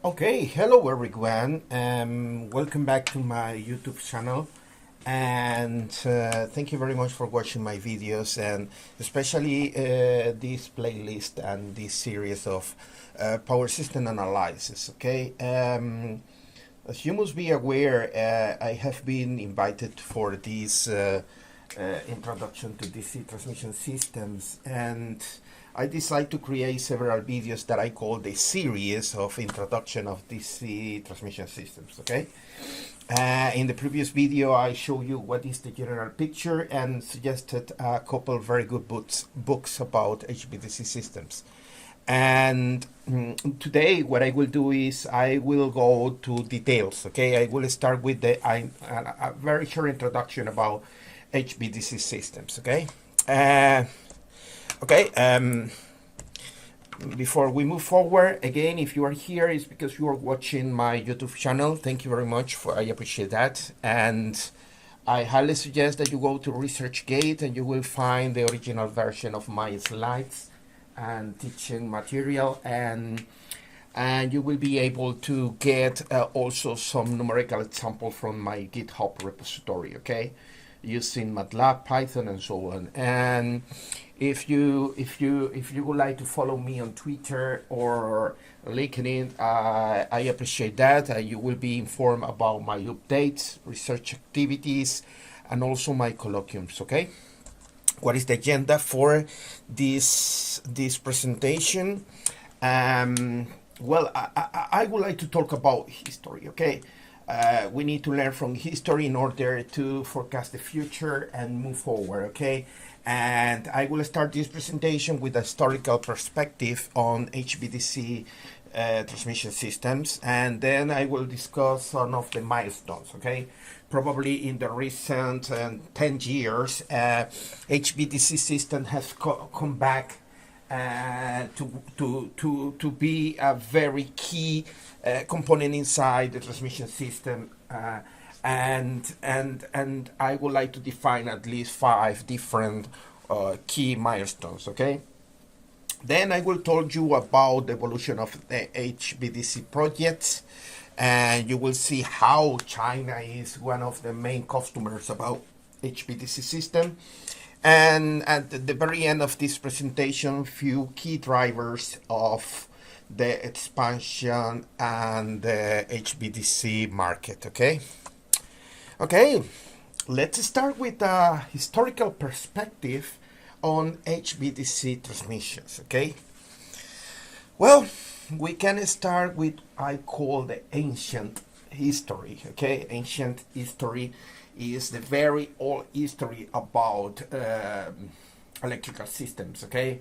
Okay, hello everyone. Welcome back to my YouTube channel, and thank you very much for watching my videos, and especially this playlist and this series of power system analysis. Okay, as you must be aware, I have been invited for this introduction to DC transmission systems, and I decided to create several videos that I call the series of introduction of DC transmission systems. Okay, in the previous video I showed you what is the general picture and suggested a couple very good books about HVDC systems. And today what I will do is I will go to details. Okay, I will start with a very short introduction about HVDC systems. Okay. Before we move forward, again, if you are here, it's because you are watching my YouTube channel. Thank you very much. I appreciate that. And I highly suggest that you go to ResearchGate and you will find the original version of my slides and teaching material, and you will be able to get also some numerical example from my GitHub repository, okay, using MATLAB, Python, and so on. And if you would like to follow me on Twitter or LinkedIn, I appreciate that. You will be informed about my updates, research activities, and also my colloquiums. Okay, what is the agenda for this presentation? Well, I would like to talk about history. Okay. We need to learn from history in order to forecast the future and move forward, okay? And I will start this presentation with a historical perspective on HVDC transmission systems, and then I will discuss some of the milestones, okay? Probably in the recent 10 years, HVDC system has come back to be a very key component inside the transmission system, and I would like to define at least 5 different key milestones. Okay. Then I will tell you about the evolution of the HVDC projects, and you will see how China is one of the main customers about HVDC system. And at the very end of this presentation, few key drivers of the expansion and the HVDC market. Okay. Okay, let's start with a historical perspective on HVDC transmissions. Okay. Well, we can start with I call the ancient history. Okay, ancient history is the very old history about electrical systems, okay?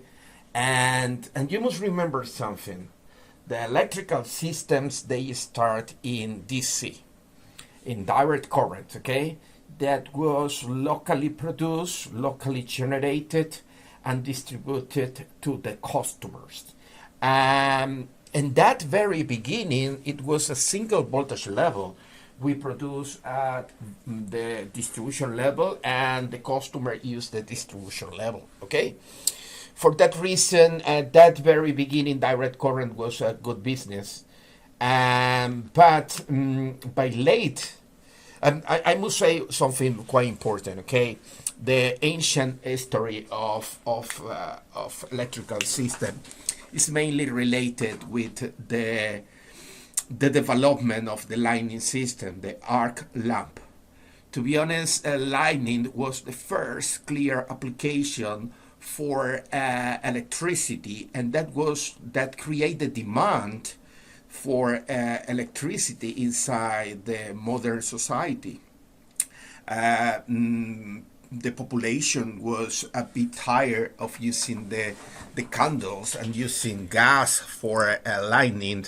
And you must remember something. The electrical systems, they start in DC, in direct current, okay? That was locally produced, locally generated, and distributed to the customers. In that very beginning, it was a single voltage level. We produce at the distribution level, and the customer use the distribution level. Okay, for that reason, at that very beginning, direct current was a good business. But by late, I must say something quite important. Okay, the ancient history of electrical system is mainly related with the development of the lighting system, the arc lamp. To be honest, lighting was the first clear application for electricity, and that created demand for electricity inside the modern society. The population was a bit tired of using the candles and using gas for lighting.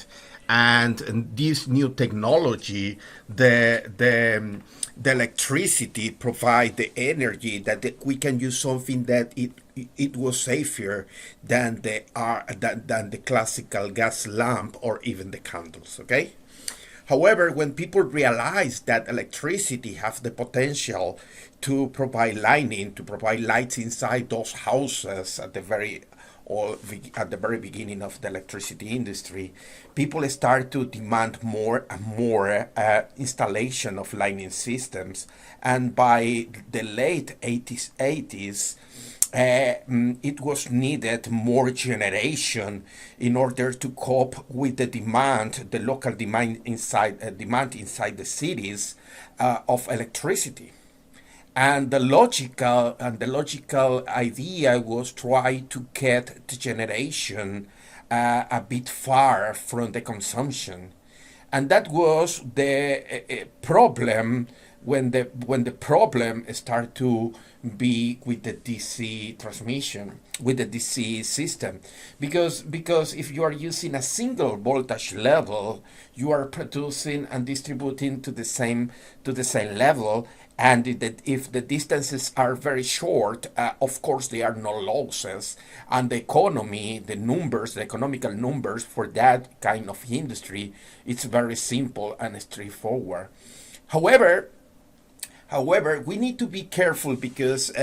And this new technology, the electricity provide the energy that we can use something that it was safer than the classical gas lamp or even the candles. Okay. However, when people realize that electricity has the potential to provide lighting, to provide lights inside those houses at the very or at the very beginning of the electricity industry, people start to demand more and more installation of lighting systems. And by the late 80s, it was needed more generation in order to cope with the demand, the local demand inside the cities of electricity. And the logical idea was try to get the generation a bit far from the consumption, and that was the problem when the problem started to be with the DC transmission, with the DC system, because if you are using a single voltage level, you are producing and distributing to the same level. And if the distances are very short, of course there are no losses, and the economy, the numbers, the economical numbers for that kind of industry, it's very simple and straightforward. However, we need to be careful because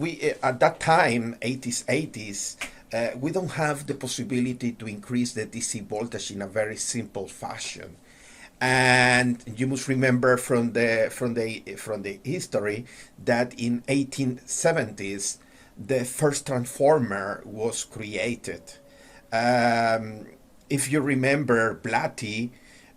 we at that time, 80s, we don't have the possibility to increase the DC voltage in a very simple fashion. And you must remember from the history that in 1870s the first transformer was created. If you remember Blatty,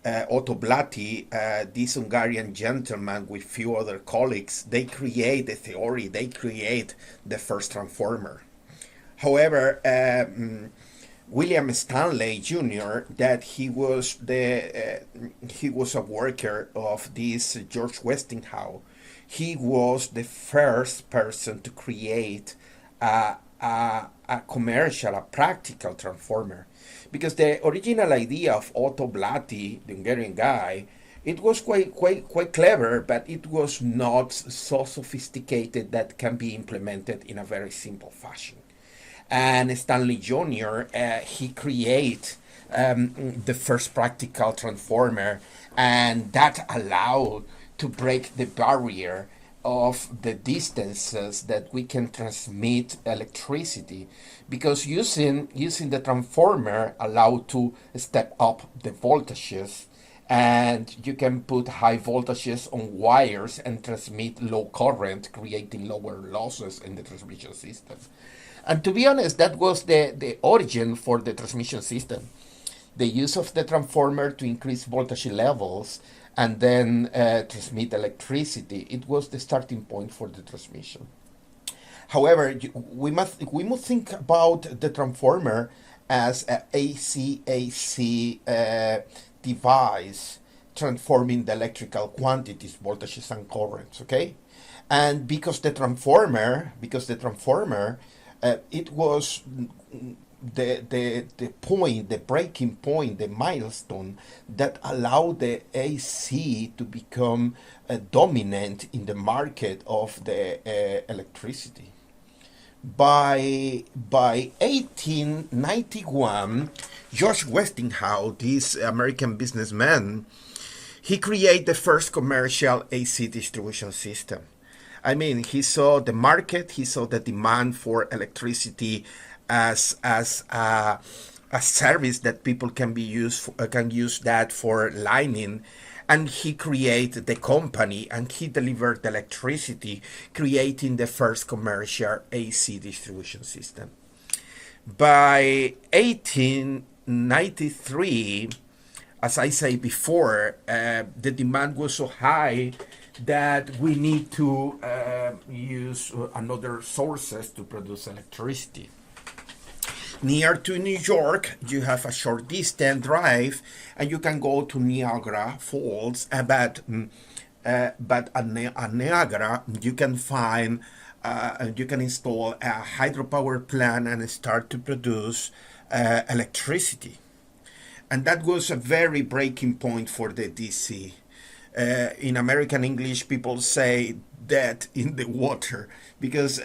Otto Blatty, this Hungarian gentleman with few other colleagues, they create the theory, they create the first transformer. However, William Stanley Jr., that he was a worker of this George Westinghouse. He was the first person to create a commercial, a practical transformer, because the original idea of Otto Blatty, the Hungarian guy, it was quite clever, but it was not so sophisticated that can be implemented in a very simple fashion. And Stanley Jr., he created the first practical transformer, and that allowed to break the barrier of the distances that we can transmit electricity, because using the transformer allowed to step up the voltages, and you can put high voltages on wires and transmit low current, creating lower losses in the transmission system. And to be honest, that was the origin for the transmission system. The use of the transformer to increase voltage levels and then transmit electricity. It was the starting point for the transmission. However, we must think about the transformer as a AC device transforming the electrical quantities, voltages and currents. Okay, and because the transformer, it was the point, the breaking point, the milestone that allowed the AC to become dominant in the market of the electricity. By 1891, George Westinghouse, this American businessman, he created the first commercial AC distribution system. I mean, he saw the market, he saw the demand for electricity as a service that people can use that for lighting, and he created the company and he delivered the electricity, creating the first commercial AC distribution system. By 1893, as I say before, the demand was so high that we need to use another sources to produce electricity. Near to New York, you have a short distance drive, and you can go to Niagara Falls. But at Niagara, you can find, you can install a hydropower plant and start to produce electricity. And that was a very breaking point for the DC. In American English, people say dead in the water because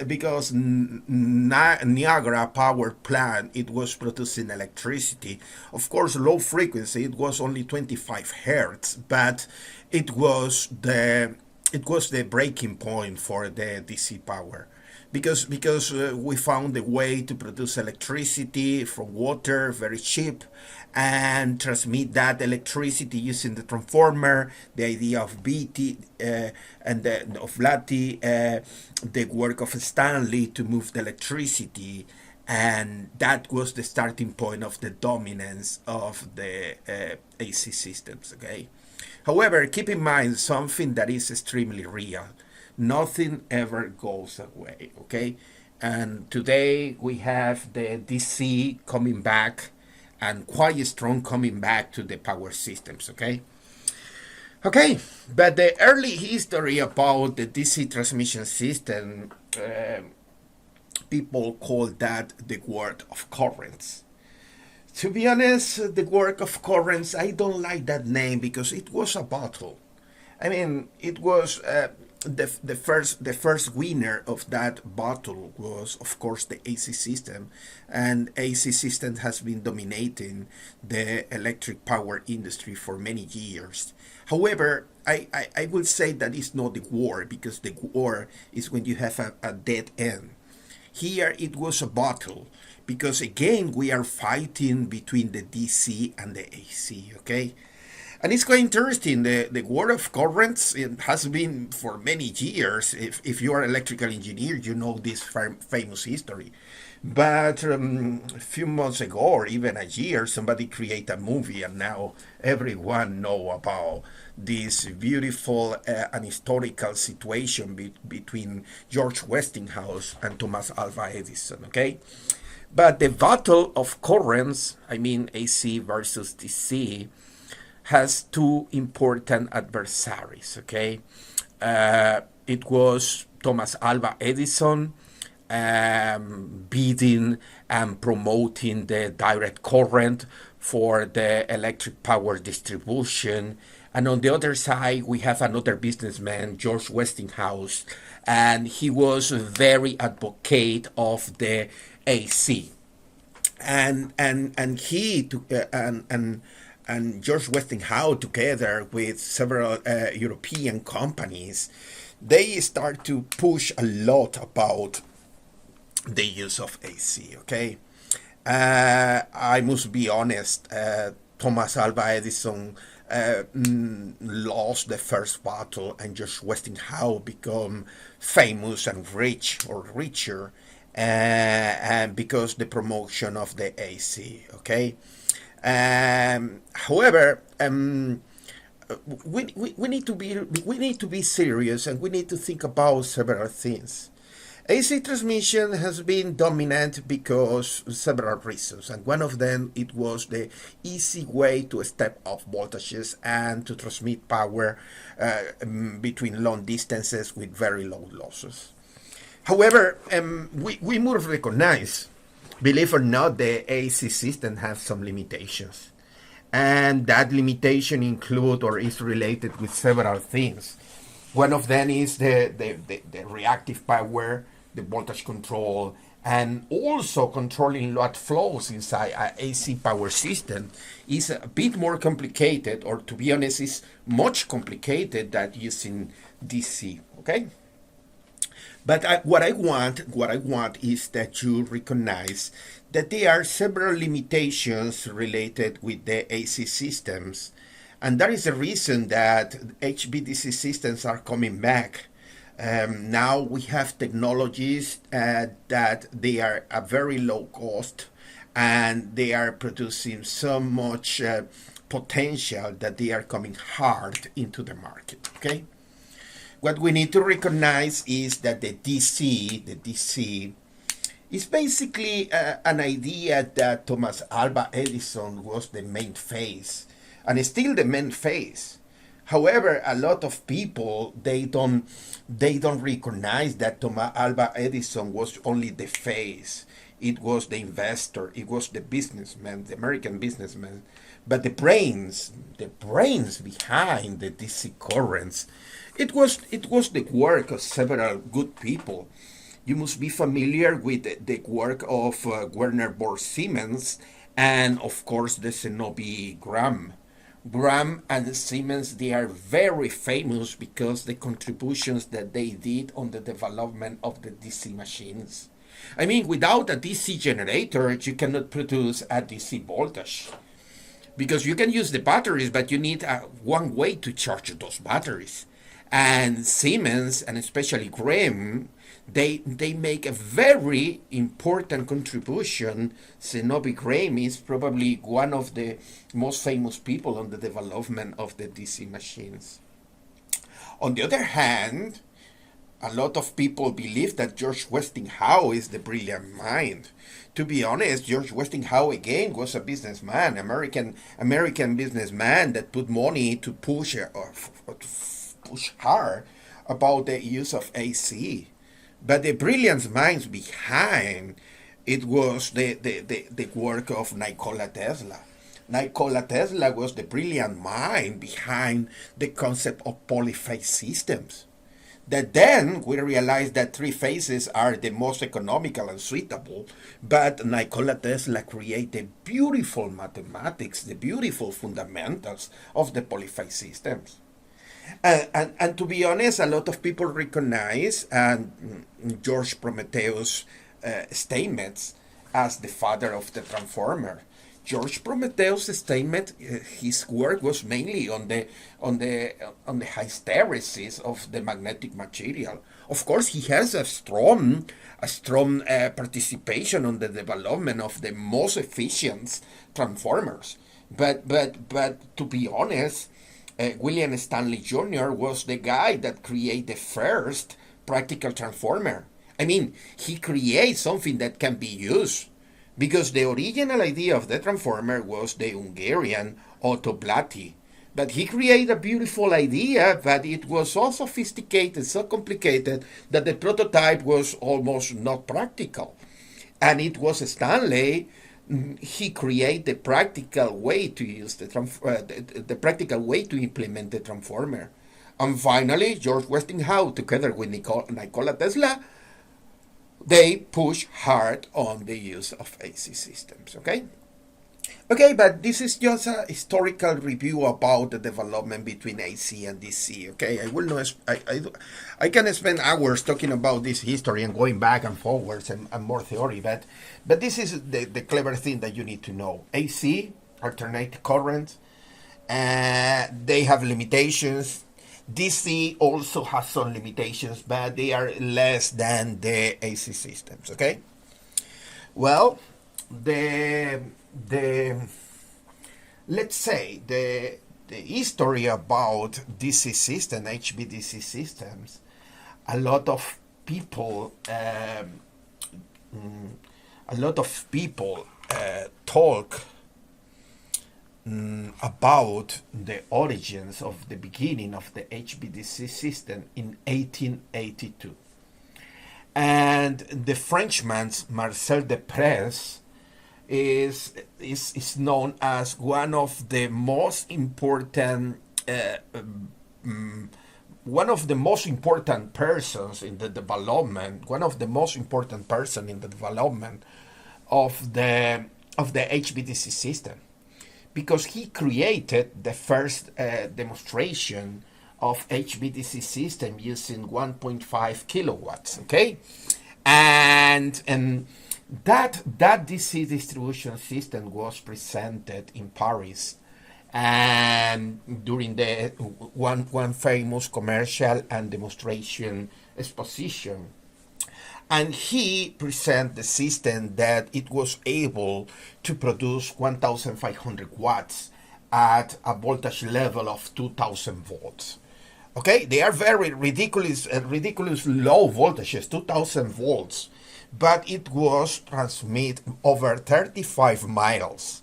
Niagara power plant, it was producing electricity. Of course, low frequency, it was only 25 hertz, but it was the breaking point for the DC power, because we found a way to produce electricity from water very cheap and transmit that electricity using the transformer. The idea of BT of Lati, the work of Stanley to move the electricity, and that was the starting point of the dominance of the AC systems. Okay. However, keep in mind something that is extremely real. Nothing ever goes away, okay? And today we have the DC coming back and quite strong coming back to the power systems, okay? Okay, but the early history about the DC transmission system, people call that the work of currents. To be honest, the work of currents, I don't like that name because it was a battle. I mean, it was the first winner of that battle was, of course, the AC system, and AC system has been dominating the electric power industry for many years. However, I will say that it's not the war, because the war is when you have a dead end. Here it was a battle, because again we are fighting between the DC and the AC, okay? And it's quite interesting. The world of currents, it has been for many years. If you are an electrical engineer, you know this famous history. But a few months ago, or even a year, somebody created a movie, and now everyone know about this beautiful and historical situation between George Westinghouse and Thomas Alva Edison, okay? But the battle of currents, I mean AC versus DC, has two important adversaries, okay? It was Thomas Alva Edison bidding and promoting the direct current for the electric power distribution. And on the other side, we have another businessman, George Westinghouse, and he was a very advocate of the AC. And George Westinghouse, together with several European companies, they start to push a lot about the use of AC, okay? I must be honest, Thomas Alva Edison lost the first battle, and George Westinghouse became famous and rich, or richer, and because the promotion of the AC, okay? However, we need to be serious, and we need to think about several things. AC transmission has been dominant because several reasons, and one of them, it was the easy way to step up voltages and to transmit power between long distances with very low losses. However, we must recognize, believe or not, the AC system has some limitations, and that limitation include or is related with several things. One of them is the reactive power, the voltage control, and also controlling load flows inside an AC power system is a bit more complicated, or to be honest, is much complicated than using DC. Okay. But what I want is that you recognize that there are several limitations related with the AC systems, and that is the reason that HVDC systems are coming back. Now we have technologies that they are a very low cost, and they are producing so much potential that they are coming hard into the market. Okay. What we need to recognize is that the DC is basically an idea that Thomas Alva Edison was the main face, and is still the main face. However, a lot of people, they don't recognize that Thomas Alva Edison was only the face. It was the investor, it was the businessman, the American businessman, but the brains behind the DC currents, it was the work of several good people. You must be familiar with the work of Werner von Siemens, and of course the Zenobi Graham. Graham and Siemens, they are very famous because the contributions that they did on the development of the DC machines. I mean, without a DC generator, you cannot produce a DC voltage. Because you can use the batteries, but you need one way to charge those batteries. And Siemens, and especially Graham, they make a very important contribution. Zenobi Graham is probably one of the most famous people on the development of the DC machines. On the other hand, a lot of people believe that George Westinghouse is the brilliant mind. To be honest, George Westinghouse again was a businessman, American businessman that put money to push hard about the use of AC. But the brilliant minds behind it was the work of Nikola Tesla. Nikola Tesla was the brilliant mind behind the concept of polyphase systems. That then we realized that three phases are the most economical and suitable, but Nikola Tesla created beautiful mathematics, the beautiful fundamentals of the polyphase systems. And to be honest, a lot of people recognize George Prometheus' statements as the father of the transformer. George Prometheus' statement, his work was mainly on the hysteresis of the magnetic material. Of course, he has a strong participation on the development of the most efficient transformers. But to be honest, William Stanley Jr. was the guy that created the first practical transformer. I mean, he created something that can be used. Because the original idea of the transformer was the Hungarian Otto Blatty. But he created a beautiful idea, but it was so sophisticated, so complicated, that the prototype was almost not practical. And it was Stanley, he created the practical way to use the practical way to implement the transformer. And finally, George Westinghouse, together with Nikola Tesla, they push hard on the use of AC systems, okay? Okay, but this is just a historical review about the development between AC and DC, okay? I will not, I can spend hours talking about this history and going back and forwards and more theory, but this is the clever thing that you need to know. AC, alternate current, they have limitations. DC also has some limitations, but they are less than the AC systems, okay? Well, let's say the history about DC system, HVDC systems, a lot of people talk about the origins of the beginning of the HVDC system in 1882. And the Frenchman Marcel Deprez is known as one of the most important persons in the development, of the HVDC system, because he created the first demonstration of HVDC system using 1.5 kilowatts, okay? And that DC distribution system was presented in Paris and during the one famous commercial and demonstration exposition. And he presented the system that it was able to produce 1,500 watts at a voltage level of 2,000 volts. Okay, they are very ridiculous low voltages, 2,000 volts, but it was transmit over 35 miles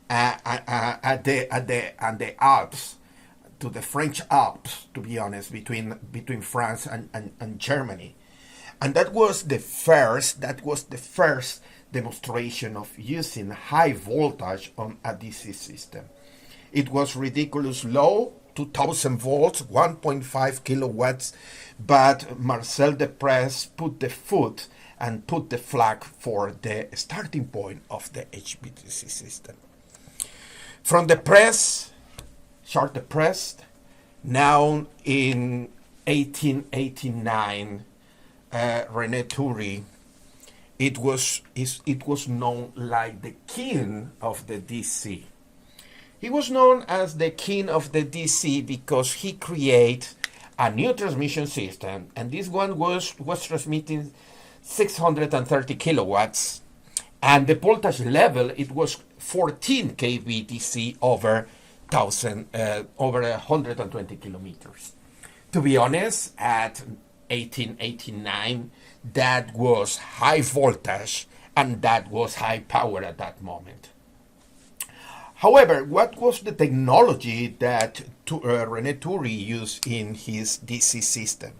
at the Alps, to the French Alps, to be honest, between France and Germany. And that was the first demonstration of using high voltage on a DC system. It was ridiculous low, 2,000 volts, 1.5 kilowatts, but Marcel Deprez put the foot and put the flag for the starting point of the HVDC system. From Deprez, sharp depressed. Now in 1889, René Toury, it was known like the king of the DC. He was known as the king of the DC because he created a new transmission system, and this one was transmitting 630 kilowatts, and the voltage level, it was 14 kV DC over 120 kilometers. To be honest, at 1889, that was high voltage and that was high power at that moment. However, what was the technology that René Toury used in his DC system?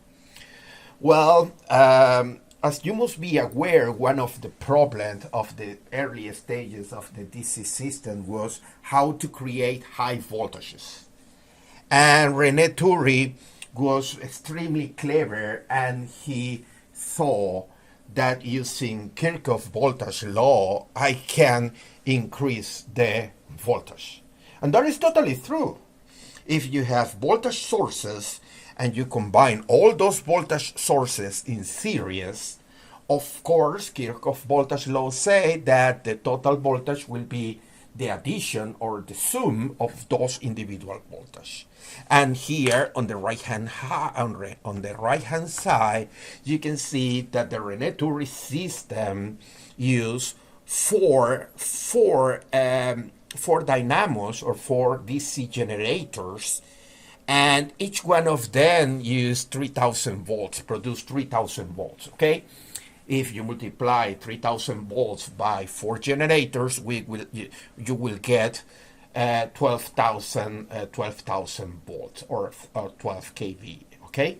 Well, as you must be aware, one of the problems of the early stages of the DC system was how to create high voltages. And René Toury was extremely clever, and he saw that using Kirchhoff voltage law, I can increase the voltage. And that is totally true. If you have voltage sources and you combine all those voltage sources in series, of course, Kirchhoff voltage law say that the total voltage will be the addition or the sum of those individual voltage. And here on the right hand side, you can see that the René Toury system use four dynamos or 4 DC generators, and each one of them use 3000 volts, produce 3000 volts, okay? If you multiply 3000 volts by 4 generators, you will get 12,000 volts or 12 kV, okay?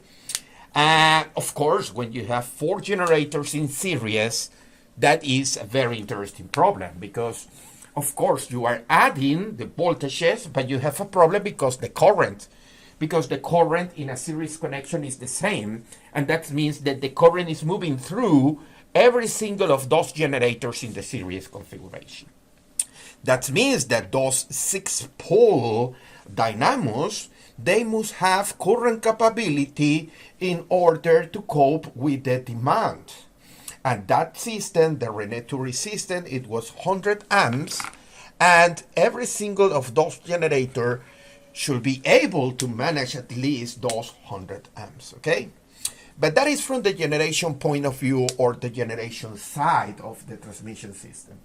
Of course, when you have 4 generators in series, that is a very interesting problem because, of course, you are adding the voltages, but you have a problem because the current in a series connection is the same, and that means that the current is moving through every single of those generators in the series configuration. That means that those 6-pole dynamos, they must have current capability in order to cope with the demand. And that system, the René Toury system, it was 100 amps, and every single of those generators should be able to manage at least those 100 amps, okay? But that is from the generation point of view or the generation side of the transmission system.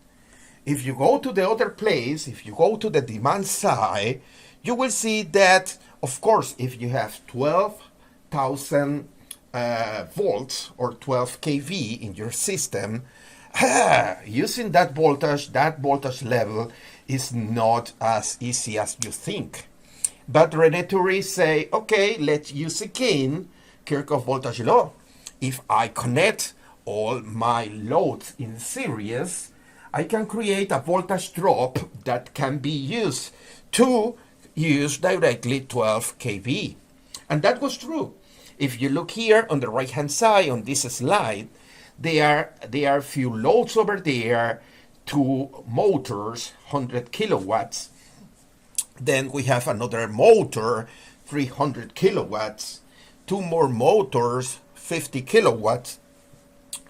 If you go to the other place, if you go to the demand side, you will see that, of course, if you have 12,000 volts or 12 kV in your system, using that voltage level is not as easy as you think. But René Toury say, okay, let's use again Kirchhoff voltage law. If I connect all my loads in series, I can create a voltage drop that can be used to use directly 12 kV. And that was true. If you look here on the right hand side on this slide, there are few loads over there, 2 motors, 100 kilowatts. Then we have another motor, 300 kilowatts, 2 more motors, 50 kilowatts.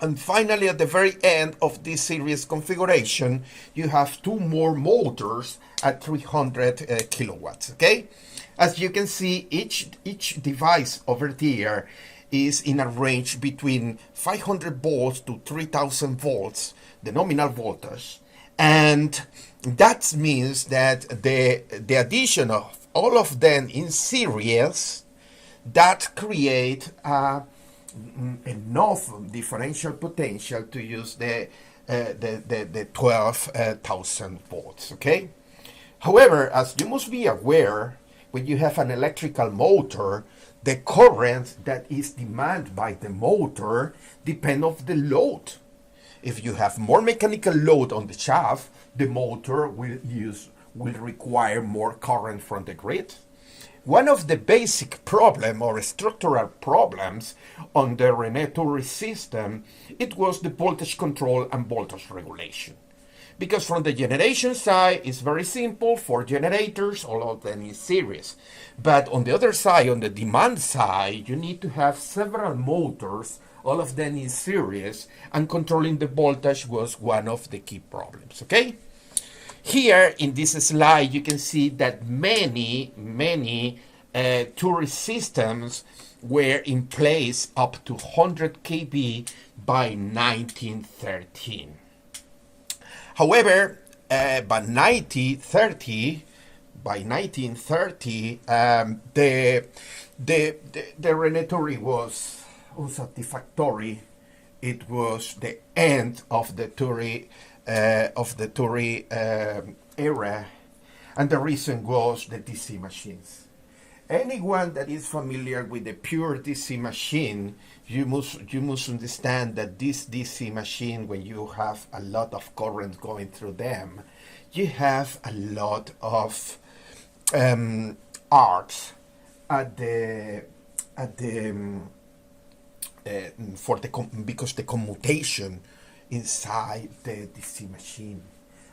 And finally, at the very end of this series configuration, you have 2 more motors at 300 kilowatts, okay? As you can see, each device over there is in a range between 500 volts to 3000 volts, the nominal voltage. And that means that the addition of all of them in series, that create enough differential potential to use the 12,000 volts, okay? However, as you must be aware, when you have an electrical motor, the current that is demanded by the motor depends on the load. If you have more mechanical load on the shaft, the motor will require more current from the grid. One of the basic problem or structural problems on the René Toury system, it was the voltage control and voltage regulation. Because from the generation side, it's very simple. 4 generators, all of them in series. But on the other side, on the demand side, you need to have several motors, all of them in series, and controlling the voltage was one of the key problems, okay? Here in this slide, you can see that many tourist systems were in place up to 100 kV by 1913. However, by 1930, the regulatory was unsatisfactory. It was the end of the Tory era, and the reason was the DC machines. Anyone that is familiar with the pure DC machine, you must understand that this DC machine, when you have a lot of current going through them, you have a lot of arcs because the commutation inside the DC machine.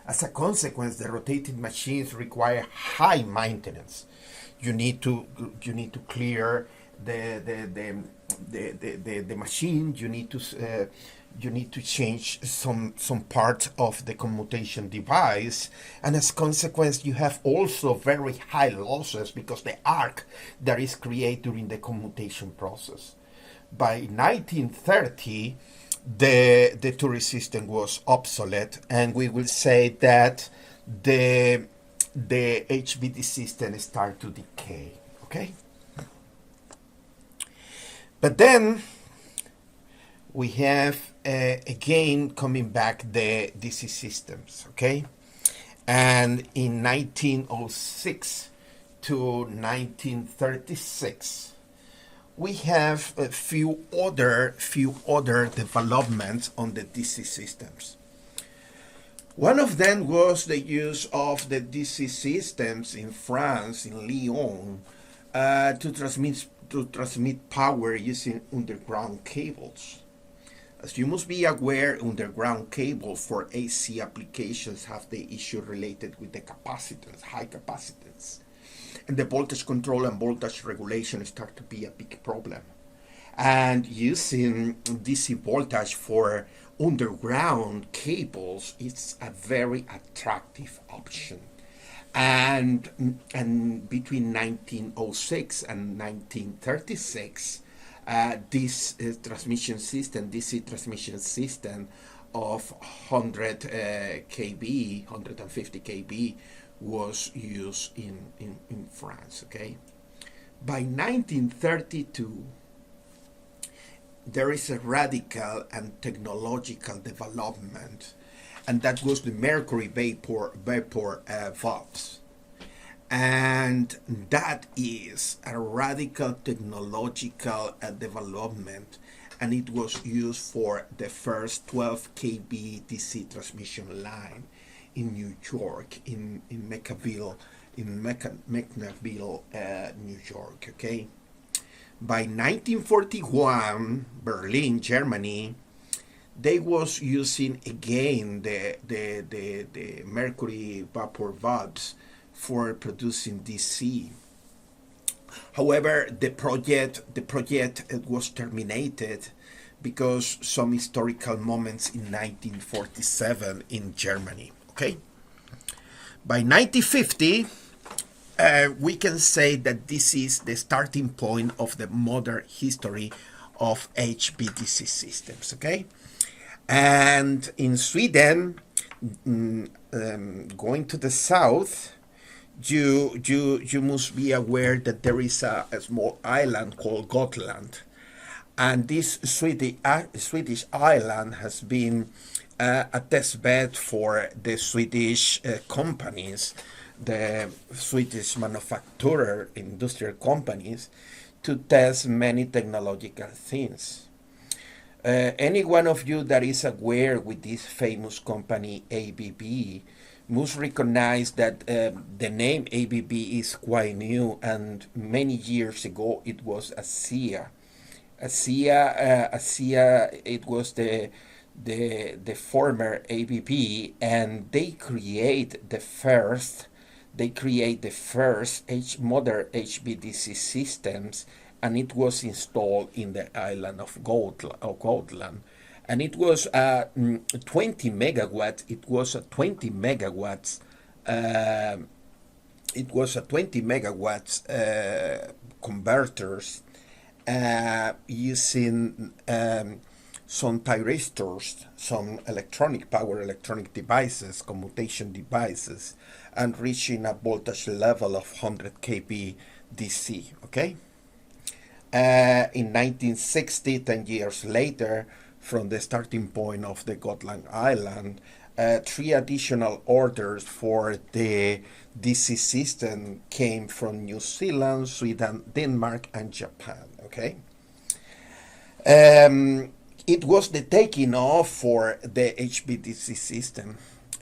As a consequence, the rotating machines require high maintenance. You need to clear the machine. You need to change some part of the commutation device, and as a consequence, you have also very high losses because the arc that is created during the commutation process. By 1930, the tourist system was obsolete, and we will say that the HVDC system start to decay, okay? But then we have again coming back the DC systems, okay? And in 1906 to 1936, we have a few other developments on the DC systems. One of them was the use of the DC systems in France, in Lyon, to transmit power using underground cables. As you must be aware, underground cables for AC applications have the issue related with the capacitance, high capacitance. And the voltage control and voltage regulation start to be a big problem. And using DC voltage for underground cables is a very attractive option. And between 1906 and 1936, this transmission system, DC transmission system of 100 kV, 150 kV, was used in France, okay? By 1932, there is a radical and technological development, and that was the mercury vapor valves. And that is a radical technological development, and it was used for the first 12 kV DC transmission line in New York, in McNabbville, New York, okay? By 1941, Berlin, Germany, they was using again the mercury vapor valves for producing DC. However, the project was terminated because some historical moments in 1947 in Germany. Okay. By 1950, we can say that this is the starting point of the modern history of HVDC systems. Okay, and in Sweden, going to the south, you must be aware that there is a small island called Gotland, and this Swedish island has been a test bed for the Swedish companies, the Swedish manufacturer industrial companies, to test many technological things. Any one of you that is aware with this famous company ABB must recognize that the name ABB is quite new, and many years ago it was ASEA. ASEA, it was the the former ABB, and they create the first modern HVDC systems, and it was installed in the island of Gotland. And it was 20 megawatts. It was a 20 megawatts. It was a 20 megawatts converters using some thyristors, some electronic devices, commutation devices, and reaching a voltage level of 100 kV DC. Okay. In 1960, 10 years later, from the starting point of the Gotland Island, 3 additional orders for the DC system came from New Zealand, Sweden, Denmark, and Japan. Okay. It was the taking off for the HVDC system.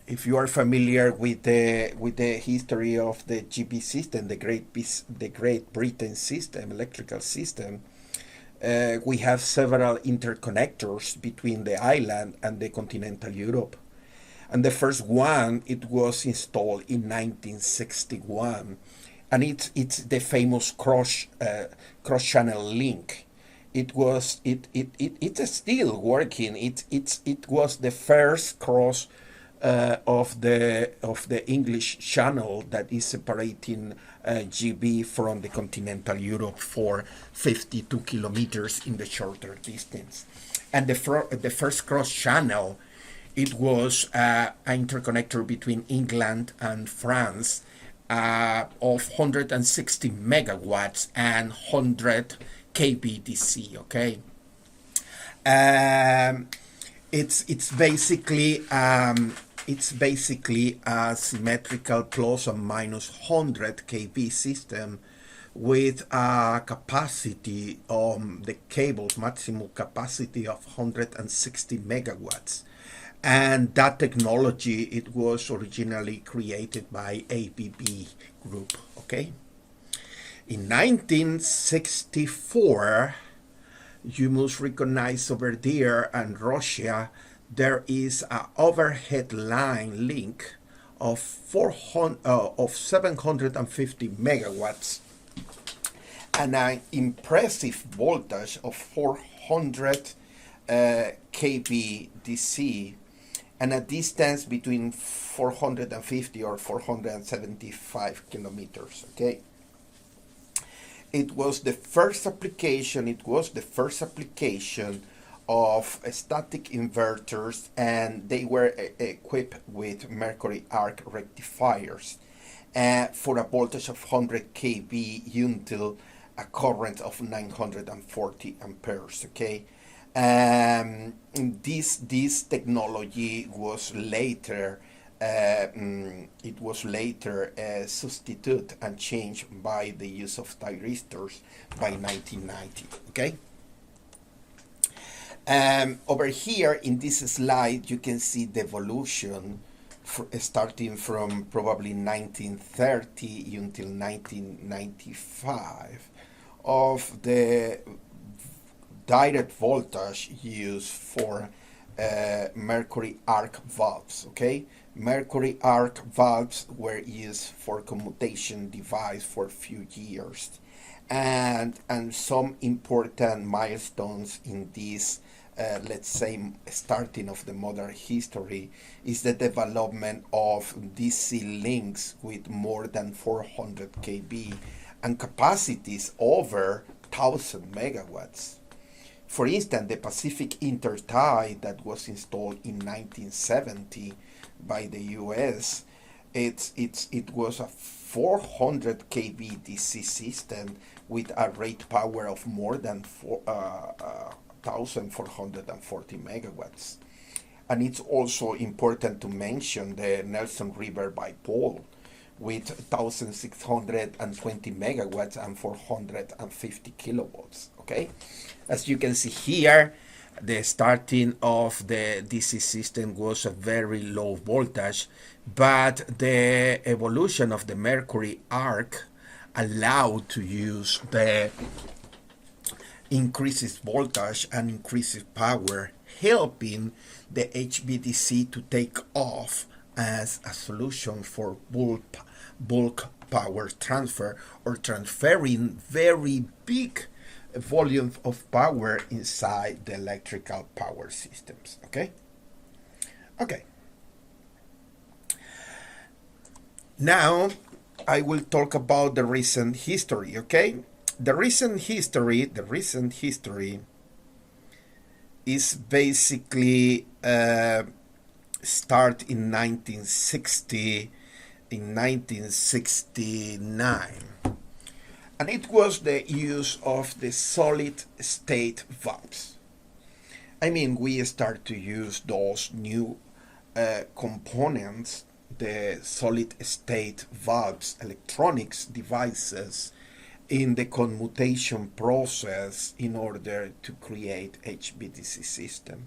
If you are familiar with the history of the GB system, the Great Britain system, electrical system, we have several interconnectors between the island and the continental Europe. And the first one, it was installed in 1961, and it's the famous cross-channel link. It's still working. It was the first cross of the English channel that is separating GB from the continental Europe for 52 kilometers in the shorter distance. And the first cross channel, it was an interconnector between England and France of 160 megawatts and 100 kV DC. Okay. It's basically a symmetrical plus or minus 100 kV system with a capacity the cable's maximum capacity of 160 megawatts. And that technology, it was originally created by ABB Group. Okay. In 1964, you must recognize over there in Russia, there is an overhead line link of 750 megawatts and an impressive voltage of 400 kV DC and a distance between 450 or 475 kilometers. Okay. It was the first application of static inverters, and they were equipped with mercury arc rectifiers for a voltage of 100 kV until a current of 940 amperes. Okay. This technology was later substituted and changed by the use of thyristors by 1990. Okay. Over here in this slide, you can see the evolution starting from probably 1930 until 1995 of the direct voltage used for mercury arc valves. Okay, mercury arc valves were used for commutation device for a few years, and some important milestones in this let's say starting of the modern history is the development of DC links with more than 400 kV and capacities over 1000 megawatts. For instance, the Pacific Intertie that was installed in 1970 by the US, it was a 400 kV DC system with a rate power of more than 1,440 megawatts. And it's also important to mention the Nelson River Bipole with 1,620 megawatts and 450 kilovolts. Okay, as you can see here, the starting of the DC system was a very low voltage, but the evolution of the mercury arc allowed to use the increases voltage and increases power helping the HVDC to take off as a solution for bulk power transfer, or transferring very big volume of power inside the electrical power systems. Okay. Now I will talk about the recent history. Okay. The recent history is basically start in 1969, and it was the use of the solid state valves. I mean, we start to use those new components, the solid state valves, electronics devices, in the commutation process in order to create HVDC system.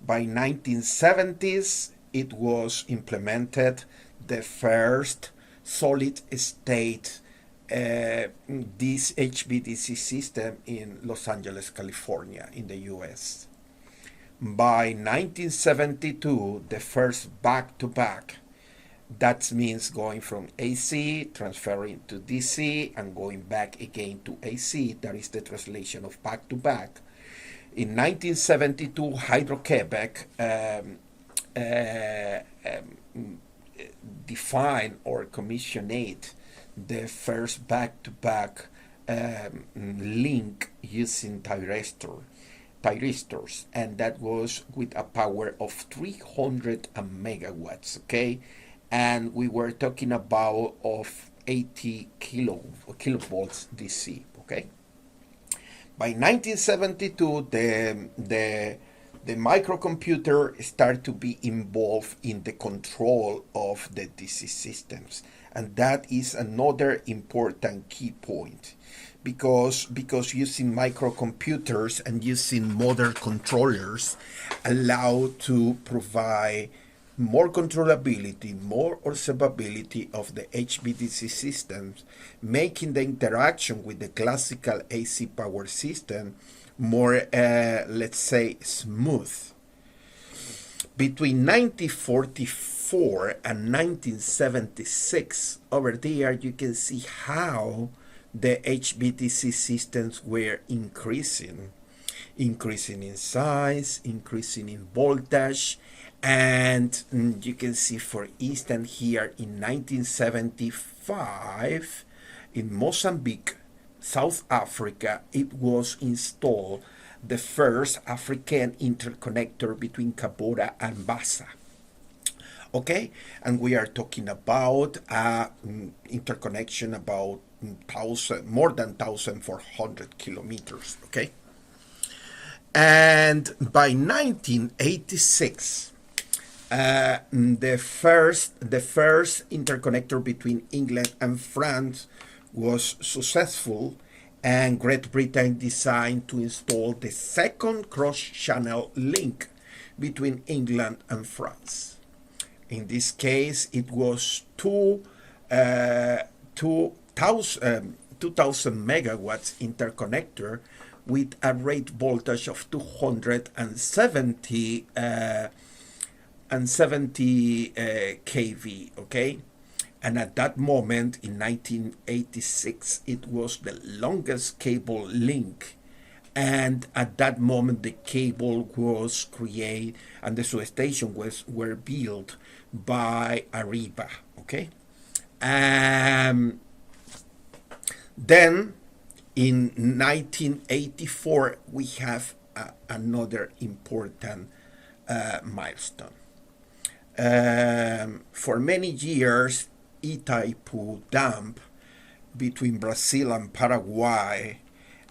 By 1970s, it was implemented the first solid state this HVDC system in Los Angeles, California, in the US. By 1972, the first back-to-back, that means going from AC, transferring to DC, and going back again to AC. That is the translation of back-to-back. In 1972, Hydro-Quebec defined or commissioned the first back-to-back link using thyristors, and that was with a power of 300 megawatts, okay? And we were talking about of 80 kilovolts DC, okay? By 1972, the microcomputer started to be involved in the control of the DC systems, and that is another important key point, because using microcomputers and using modern controllers allow to provide more controllability, more observability of the HVDC systems, making the interaction with the classical AC power system more, let's say, smooth. Between 1944 and 1976, over there you can see how the HVDC systems were increasing in size, increasing in voltage. And you can see, for instance, here in 1975 in Mozambique, South Africa, it was installed the first African interconnector between Cabora and Bassa. Okay, and we are talking about interconnection about more than 1,400 kilometers. Okay, and by 1986. The first interconnector between England and France was successful, and Great Britain designed to install the second cross-channel link between England and France. In this case, it was 2,000 megawatts interconnector with a rate voltage of 270 kV, okay? And at that moment, in 1986, it was the longest cable link. And at that moment, the cable was created and the substation were built by Arriba, okay? Then, in 1984, we have another important milestone. For many years, Itaipu Dam between Brazil and Paraguay,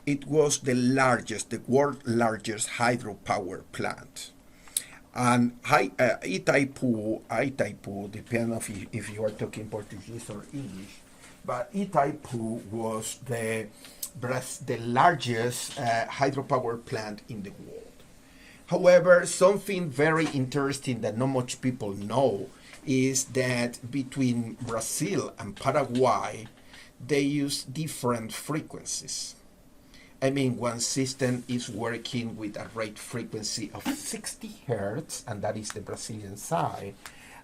it was the world's largest hydropower plant. And Itaipu, depending on if you are talking Portuguese or English, but Itaipu was the largest hydropower plant in the world. However, something very interesting that not much people know is that between Brazil and Paraguay, they use different frequencies. I mean, one system is working with a rate frequency of 60 hertz, and that is the Brazilian side.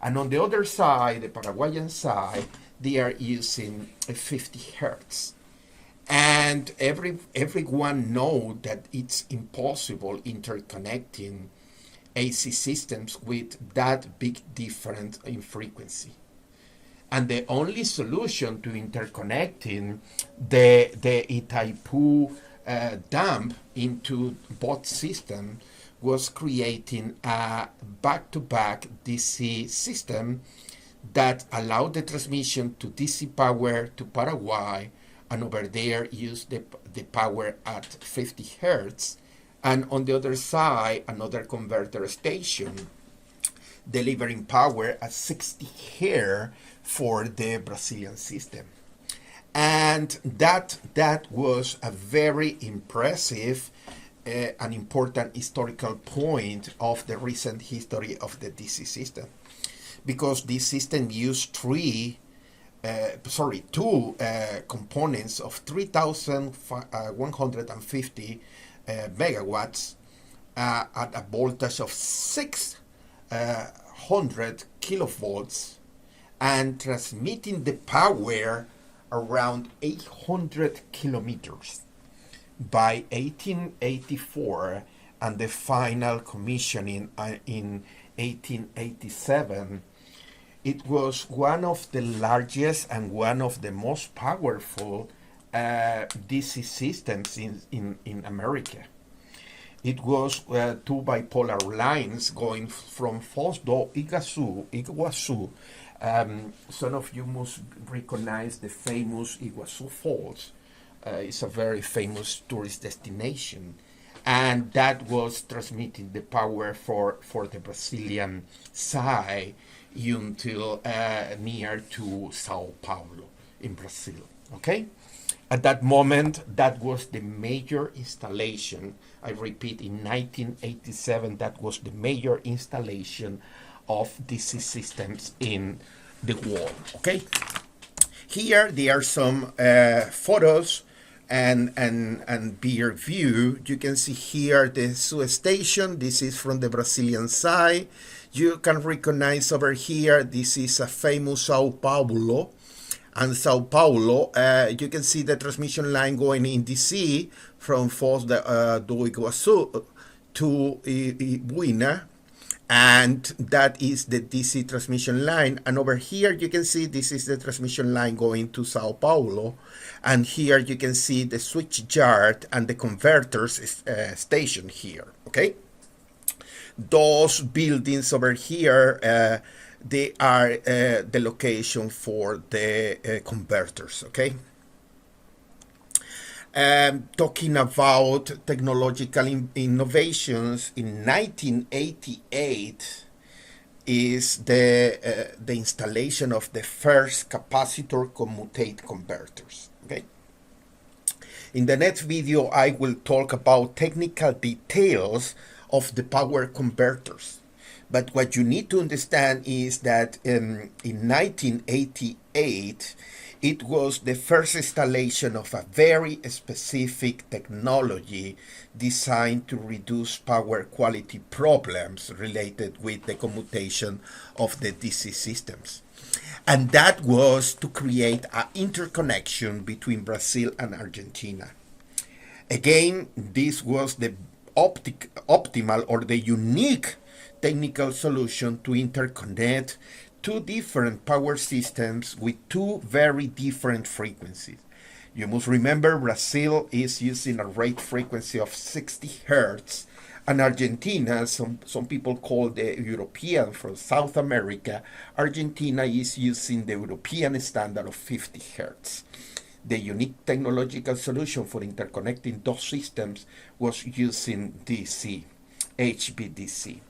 And on the other side, the Paraguayan side, they are using 50 hertz. And everyone knows that it's impossible interconnecting AC systems with that big difference in frequency. And the only solution to interconnecting the Itaipu dump into both systems was creating a back-to-back DC system that allowed the transmission to DC power to Paraguay, and over there use the power at 50 hertz, and on the other side another converter station delivering power at 60 hertz for the Brazilian system. And that was a very impressive an important historical point of the recent history of the DC system, because this system used two components of 3,150 megawatts at a voltage of 600 kilovolts, and transmitting the power around 800 kilometers. By 1884 and the final commissioning in 1887, it was one of the largest and one of the most powerful DC systems in America. It was two bipolar lines going from Foz do Iguaçu. Some of you must recognize the famous Iguaçu Falls. It's a very famous tourist destination, and that was transmitting the power for the Brazilian side until near to Sao Paulo in Brazil. Okay, at that moment, that was the major installation. I repeat, in 1987, that was the major installation of DC systems in the world. Okay, here there are some photos and bigger view. You can see here the Suez station. This is from the Brazilian side. You can recognize over here, this is a famous Sao Paulo. And Sao Paulo, you can see the transmission line going in DC from Foz do Iguaçu to Ibuina. And that is the DC transmission line. And over here, you can see this is the transmission line going to Sao Paulo. And here you can see the switch yard and the converters station here, okay? Those buildings over here, they are the location for the converters, okay? Talking about technological innovations, in 1988 is the installation of the first capacitor commutate converters. Okay. In the next video, I will talk about technical details of the power converters. But what you need to understand is that in 1988, it was the first installation of a very specific technology designed to reduce power quality problems related with the commutation of the DC systems. And that was to create an interconnection between Brazil and Argentina. Again, this was the optimal or the unique technical solution to interconnect two different power systems with two very different frequencies. You must remember Brazil is using a rate frequency of 60 hertz, and Argentina, some people call the European from South America, Argentina is using the European standard of 50 hertz. The unique technological solution for interconnecting those systems was using DC, HVDC.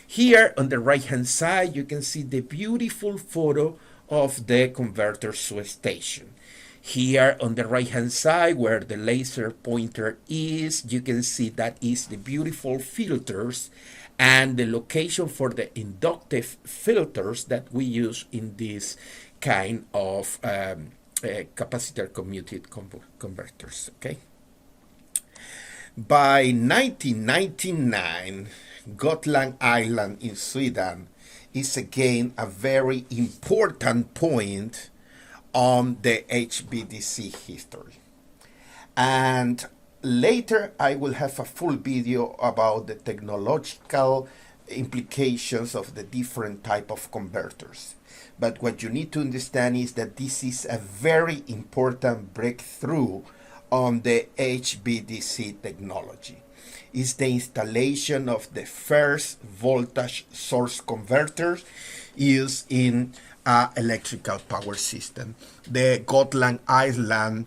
Here on the right hand side, you can see the beautiful photo of the converter Suez station. Here on the right hand side, where the laser pointer is, you can see that is the beautiful filters and the location for the inductive filters that we use in this kind of capacitor commuted converters. Okay. By 1999, Gotland Island in Sweden is again a very important point on the HVDC history. And later I will have a full video about the technological implications of the different type of converters. But what you need to understand is that this is a very important breakthrough on the HVDC technology. Is the installation of the first voltage source converters used in an electrical power system. The Gotland Island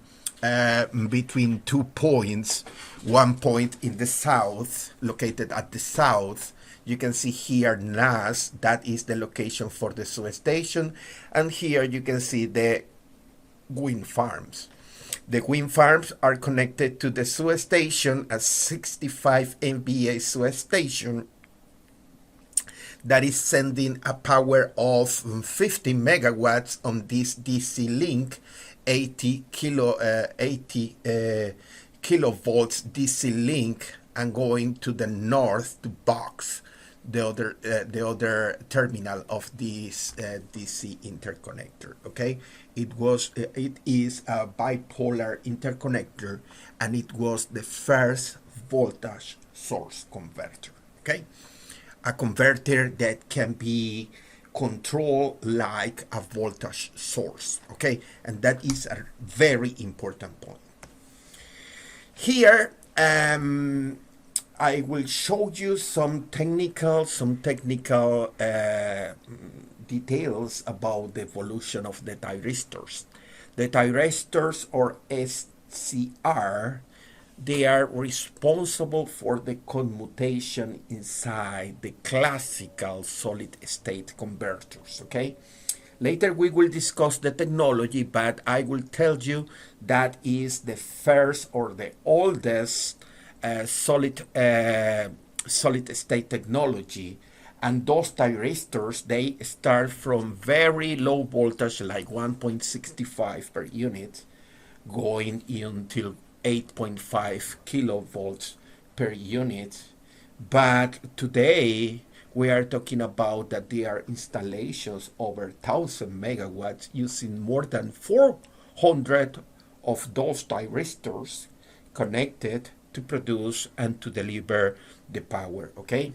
between 2 points, one point in the south, located at the south. You can see here NAS, that is the location for the substation, and here you can see the wind farms. The wind farms are connected to the substation, a 65 MVA substation that is sending a power of 50 megawatts on this DC link, 80 kilovolts DC link, and going to the north to box the other terminal of this DC interconnector. Okay, it is a bipolar interconnector, and it was the first voltage source converter. Okay, a converter that can be controlled like a voltage source. Okay, and that is a very important point. Here I will show you some technical details about the evolution of the thyristors. The thyristors, or SCR, they are responsible for the commutation inside the classical solid state converters. Okay, later we will discuss the technology, but I will tell you that is the first or the oldest solid state technology. And those thyristors, they start from very low voltage, like 1.65 per unit, going until 8.5 kilovolts per unit. But today we are talking about that there are installations over 1,000 megawatts using more than 400 of those thyristors connected to produce and to deliver the power. Okay,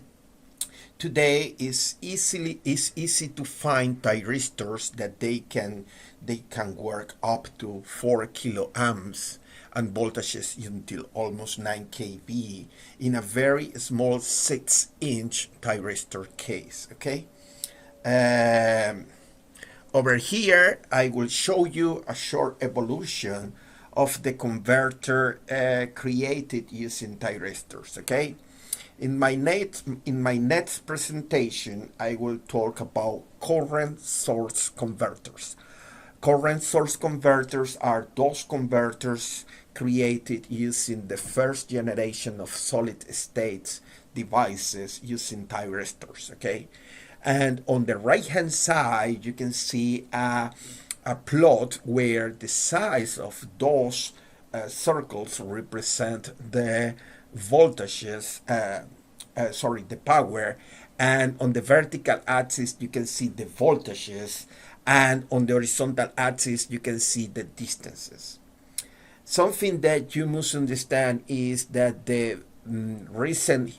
today is easy to find thyristors that they can work up to 4 kiloamps and voltages until almost 9 kV in a very small 6-inch thyristor case. Okay, over here I will show you a short evolution of the converter created using thyristors. Okay, in my next presentation I will talk about current source converters. Current source converters are those converters created using the first generation of solid state devices using thyristors. Okay, and on the right hand side you can see a plot where the size of those circles represent the voltages, the power, and on the vertical axis you can see the voltages, and on the horizontal axis you can see the distances. Something that you must understand is that the recent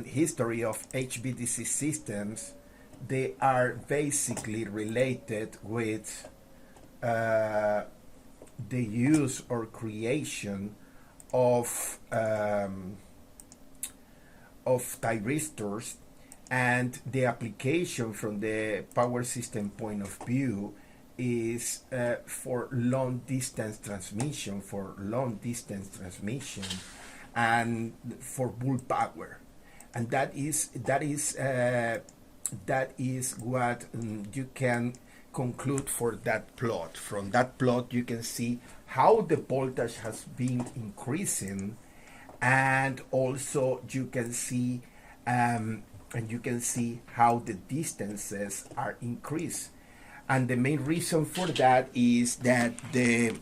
history of HVDC systems, they are basically related with the use or creation of thyristors, and the application from the power system point of view is for long distance transmission, and for bulk power, and that is what you can conclude for that plot. From that plot you can see how the voltage has been increasing, and also you can see how the distances are increased. And the main reason for that is that the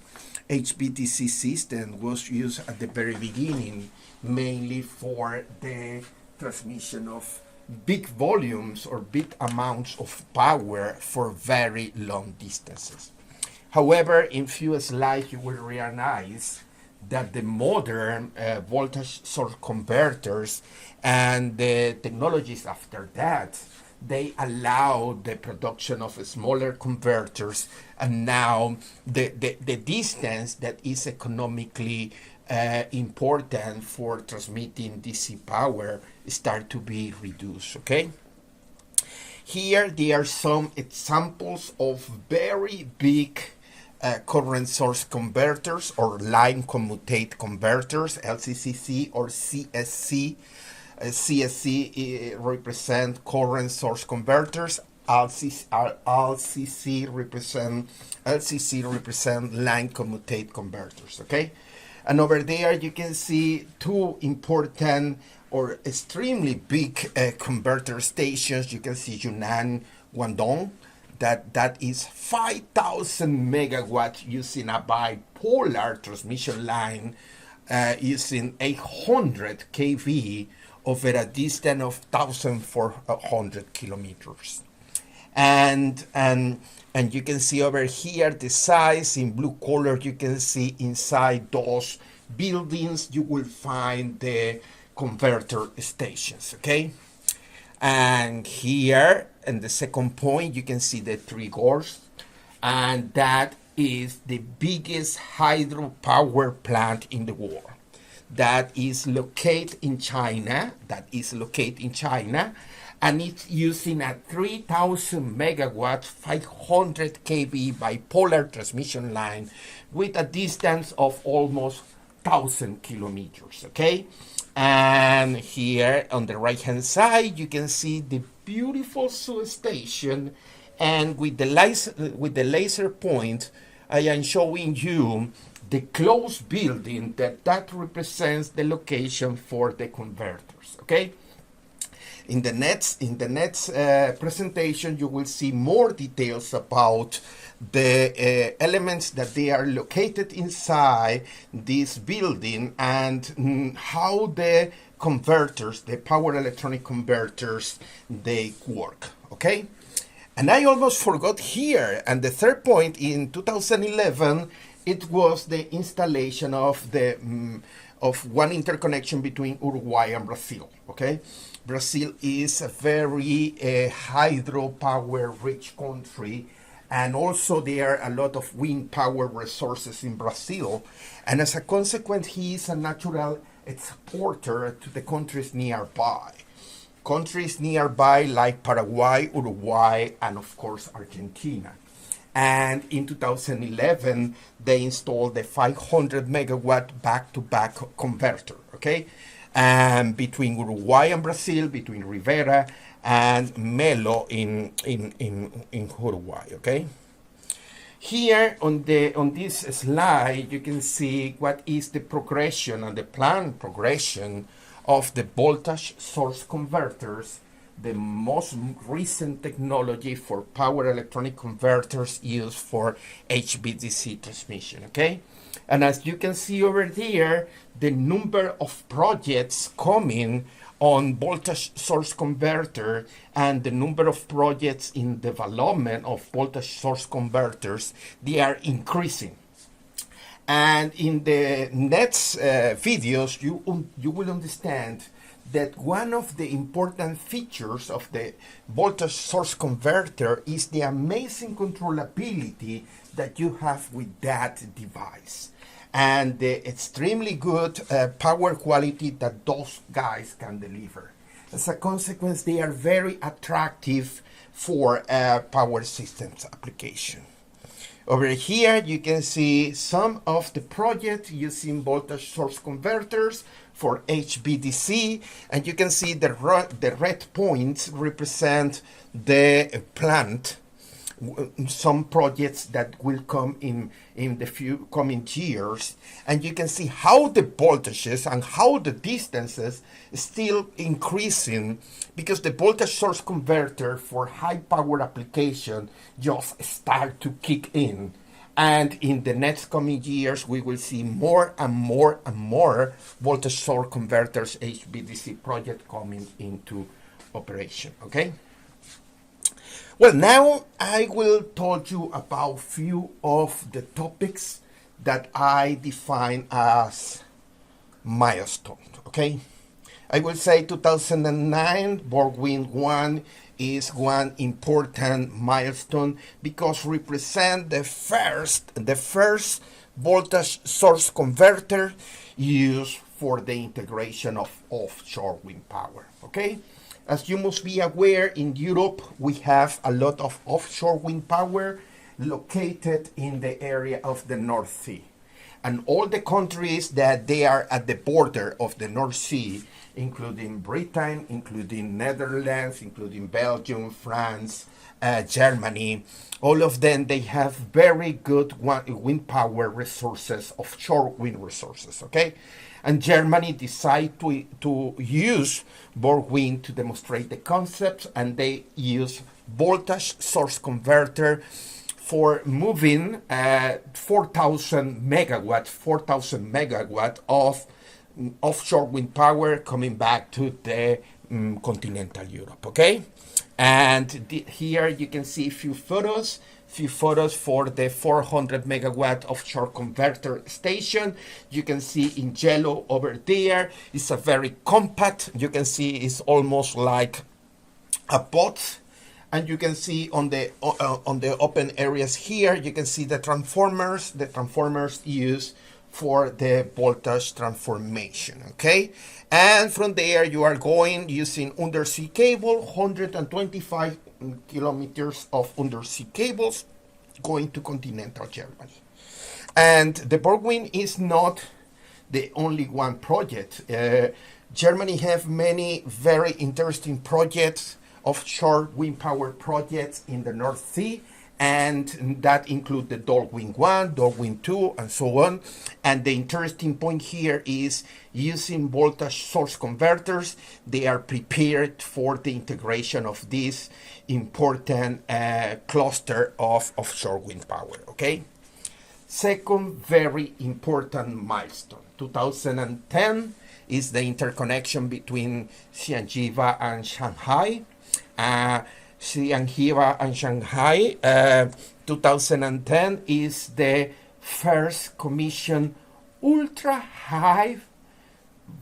HVDC system was used at the very beginning mainly for the transmission of big volumes or big amounts of power for very long distances. However, in few slides you will realize that the modern voltage source converters and the technologies after that, they allow the production of smaller converters, and now the distance that is economically important for transmitting DC power start to be reduced, okay? Here there are some examples of very big current source converters or line commutate converters, LCCC or CSC. CSC represent current source converters. LCC represent line commutate converters. Okay, and over there you can see two important or extremely big converter stations. You can see Yunnan, Guangdong. That is 5,000 megawatts using a bipolar transmission line using 800 kV over a distance of 1,400 kilometers. And you can see over here the size in blue color. You can see inside those buildings you will find the converter stations, okay? And here in the second point you can see the three gores, and that is the biggest hydropower plant in the world. That is located in China. And it's using a 3,000 megawatt, 500 kV bipolar transmission line with a distance of almost 1,000 kilometers, okay? And here on the right hand side you can see the beautiful substation, and with the laser point I am showing you the closed building that represents the location for the converters, okay? In the next presentation you will see more details about the elements that they are located inside this building and how the converters, the power electronic converters, they work, okay? And I almost forgot here, and the third point, in 2011 it was the installation of one interconnection between Uruguay and Brazil, okay? Brazil is a very hydropower rich country, and also there are a lot of wind power resources in Brazil, and as a consequence he is a natural exporter to the countries nearby. Countries nearby like Paraguay, Uruguay, and of course Argentina. And in 2011 they installed the 500 megawatt back-to-back converter, okay? And between Uruguay and Brazil, between Rivera and Melo in Uruguay, okay? Here on this slide you can see what is the progression and the planned progression of the voltage source converters, the most recent technology for power electronic converters used for HVDC transmission, okay? And as you can see over there, the number of projects coming on voltage source converter and the number of projects in development of voltage source converters, they are increasing. And in the next videos, you will understand that one of the important features of the voltage source converter is the amazing controllability that you have with that device, and the extremely good power quality that those guys can deliver. As a consequence, they are very attractive for power systems application. Over here you can see some of the projects using voltage source converters for HVDC, and you can see the red points represent the plant some projects that will come in the few coming years, and you can see how the voltages and how the distances still increasing, because the voltage source converter for high power application just start to kick in. And in the next coming years, we will see more and more and more voltage source converters HVDC project coming into operation. Okay. Well, now I will tell you about few of the topics that I define as milestones. Okay. I will say 2009 BorgWin 1 is one important milestone because represent the first voltage source converter used for the integration of offshore wind power. Okay, as you must be aware, in Europe we have a lot of offshore wind power located in the area of the North Sea, and all the countries that they are at the border of the North Sea, including Britain, including Netherlands, including Belgium, France, Germany, all of them, they have very good wind power resources, offshore wind resources, okay? And Germany decided to use BorgWin to demonstrate the concepts, and they use voltage source converter for moving 4,000 megawatt of offshore wind power coming back to the continental Europe, okay? And here you can see a few photos for the 400 megawatt offshore converter station. You can see in yellow over there, it's a very compact, you can see it's almost like a boat. And you can see on the open areas here, you can see the transformers used for the voltage transformation, okay? And from there you are going using undersea cable, 125 kilometers of undersea cables going to continental Germany. And the BorgWin is not the only one project. Germany have many very interesting projects, offshore wind power projects in the North Sea, and that include the BorgWin 1, BorgWin 2, and so on. And the interesting point here is using voltage source converters, they are prepared for the integration of this important cluster of offshore wind power, okay? Second very important milestone, 2010, is the interconnection between Xianjiva and Shanghai. Xianjiva and Shanghai, 2010 is the first commission ultra high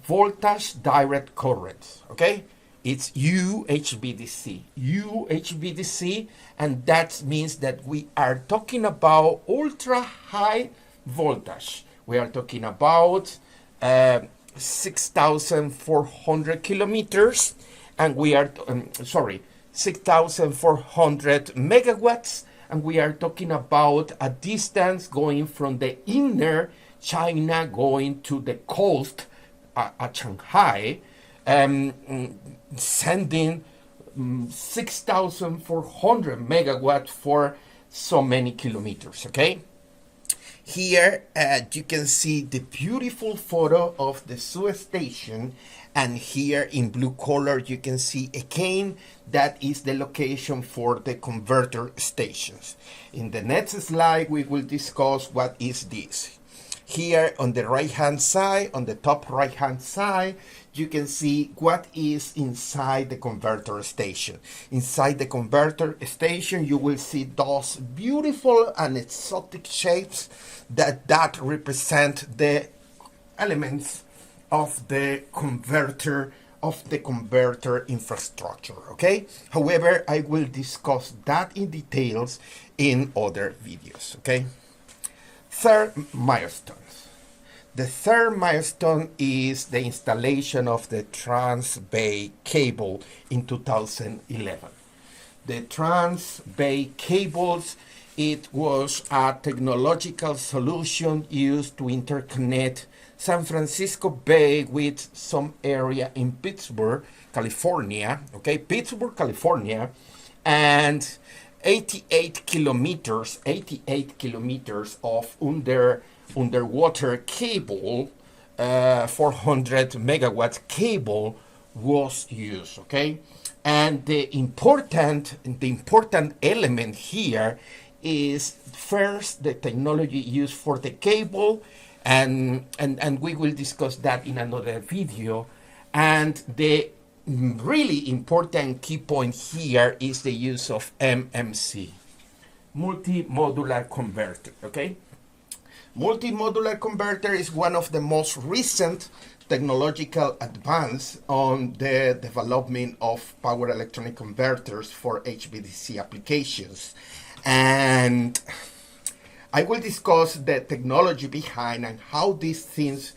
voltage direct current, okay? It's UHVDC, and that means that we are talking about ultra high voltage. We are talking about 6,400 kilometers, and we are, 6,400 megawatts, and we are talking about a distance going from the inner China going to the coast at Shanghai, sending 6,400 megawatts for so many kilometers, okay? Here you can see the beautiful photo of the Suez station, and here in blue color you can see again that is the location for the converter stations. In the next slide we will discuss what is this. Here on the right hand side, on the top right hand side, you can see what is inside the converter station. Inside the converter station you will see those beautiful and exotic shapes that represent the elements of the converter infrastructure, okay? However, I will discuss that in details in other videos, okay? Third milestones. The third milestone is the installation of the Transbay cable in 2011. The Transbay cables, it was a technological solution used to interconnect San Francisco Bay with some area in Pittsburgh, California, okay, Pittsburgh, California, and 88 kilometers of underwater cable, 400 megawatts cable was used, okay? And the important element here is first the technology used for the cable, and we will discuss that in another video. And the really important key point here is the use of MMC, multi-modular converter, okay? Multi-modular converter is one of the most recent technological advance on the development of power electronic converters for HVDC applications. And I will discuss the technology behind and how these things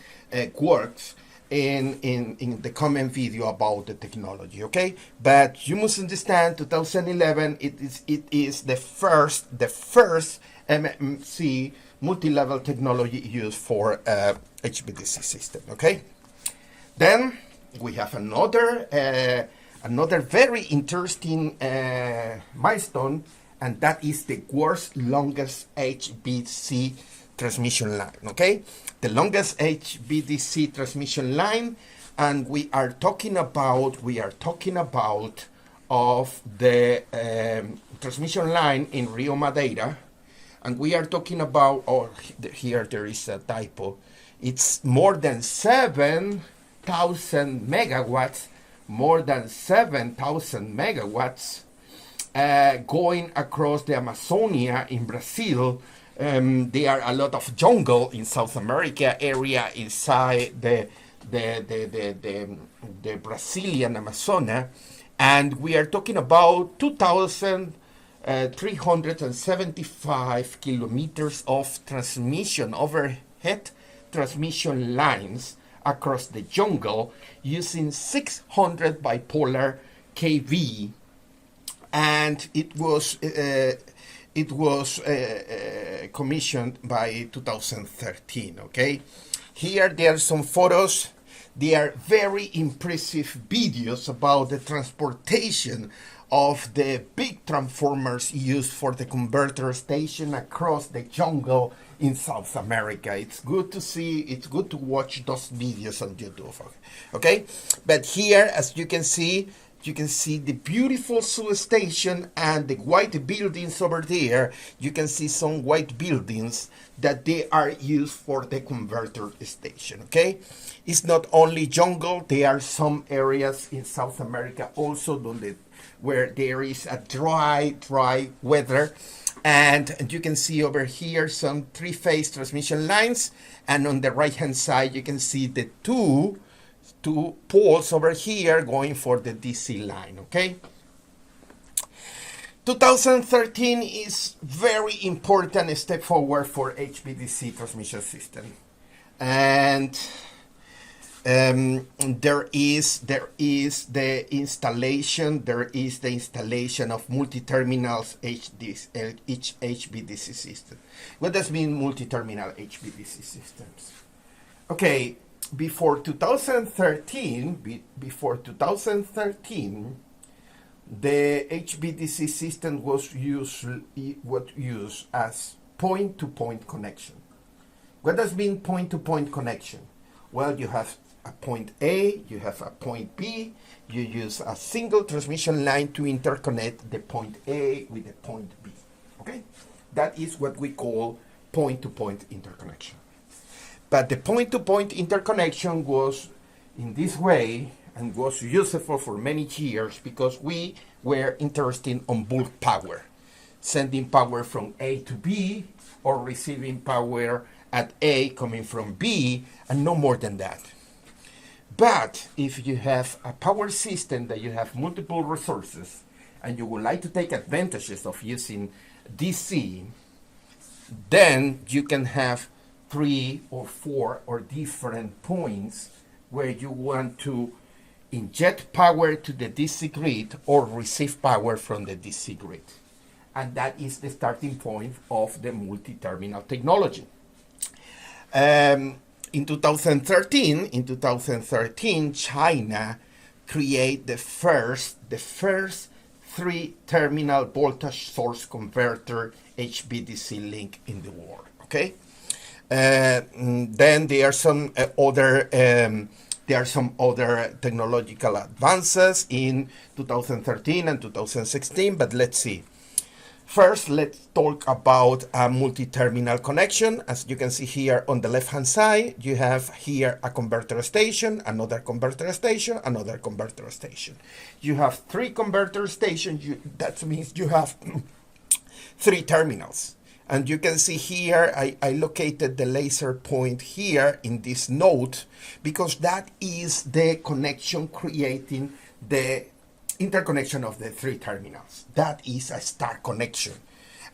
works in the coming video about the technology, okay? But you must understand, 2011 it is the first MMC multi-level technology used for HVDC system, okay? Then we have another very interesting milestone, and that is the world's longest HVDC transmission line, okay? The longest HVDC transmission line, and we are talking about of the transmission line in Rio Madeira, and we are talking about, here there is a typo, it's more than 7,000 megawatts, going across the Amazonia in Brazil. There are a lot of jungle in South America area inside the Brazilian Amazonia, and we are talking about 2,375 kilometers of transmission, overhead transmission lines across the jungle using 600 bipolar kV, and it was commissioned by 2013, okay? Here there are some photos. They are very impressive videos about the transportation of the big transformers used for the converter station across the jungle in South America. It's good to see, it's good to watch those videos on YouTube, okay? But here, as you can see the beautiful substation and the white buildings over there. You can see some white buildings that they are used for the converter station, okay? It's not only jungle, there are some areas in South America also where there is a dry weather. And you can see over here some three-phase transmission lines, and on the right-hand side you can see the two poles over here going for the DC line, okay? 2013 is very important step forward for HVDC transmission system, and there is the installation of multi-terminals each HVDC system. What does mean multi-terminal HVDC systems? Okay. Before 2013, the HVDC system was used as point-to-point connection. What does mean point-to-point connection? Well, you have a point A, you have a point B, you use a single transmission line to interconnect the point A with the point B, okay? That is what we call point-to-point interconnection. But the point-to-point interconnection was in this way and was useful for many years because we were interested on bulk power, sending power from A to B or receiving power at A coming from B, and no more than that. But if you have a power system that you have multiple resources and you would like to take advantages of using DC, then you can have 3 or 4 or different points where you want to inject power to the DC grid or receive power from the DC grid. And that is the starting point of the multi-terminal technology. In 2013, China created the first 3-terminal voltage source converter HVDC link in the world. Okay. Then there are some other technological advances in 2013 and 2016, but let's see. First, let's talk about a multi-terminal connection. As you can see here on the left-hand side, you have here a converter station, another converter station, another converter station. You have 3 converter stations. That means you have 3 terminals. And you can see here, I located the laser point here in this node because that is the connection creating the interconnection of the 3 terminals. That is a star connection.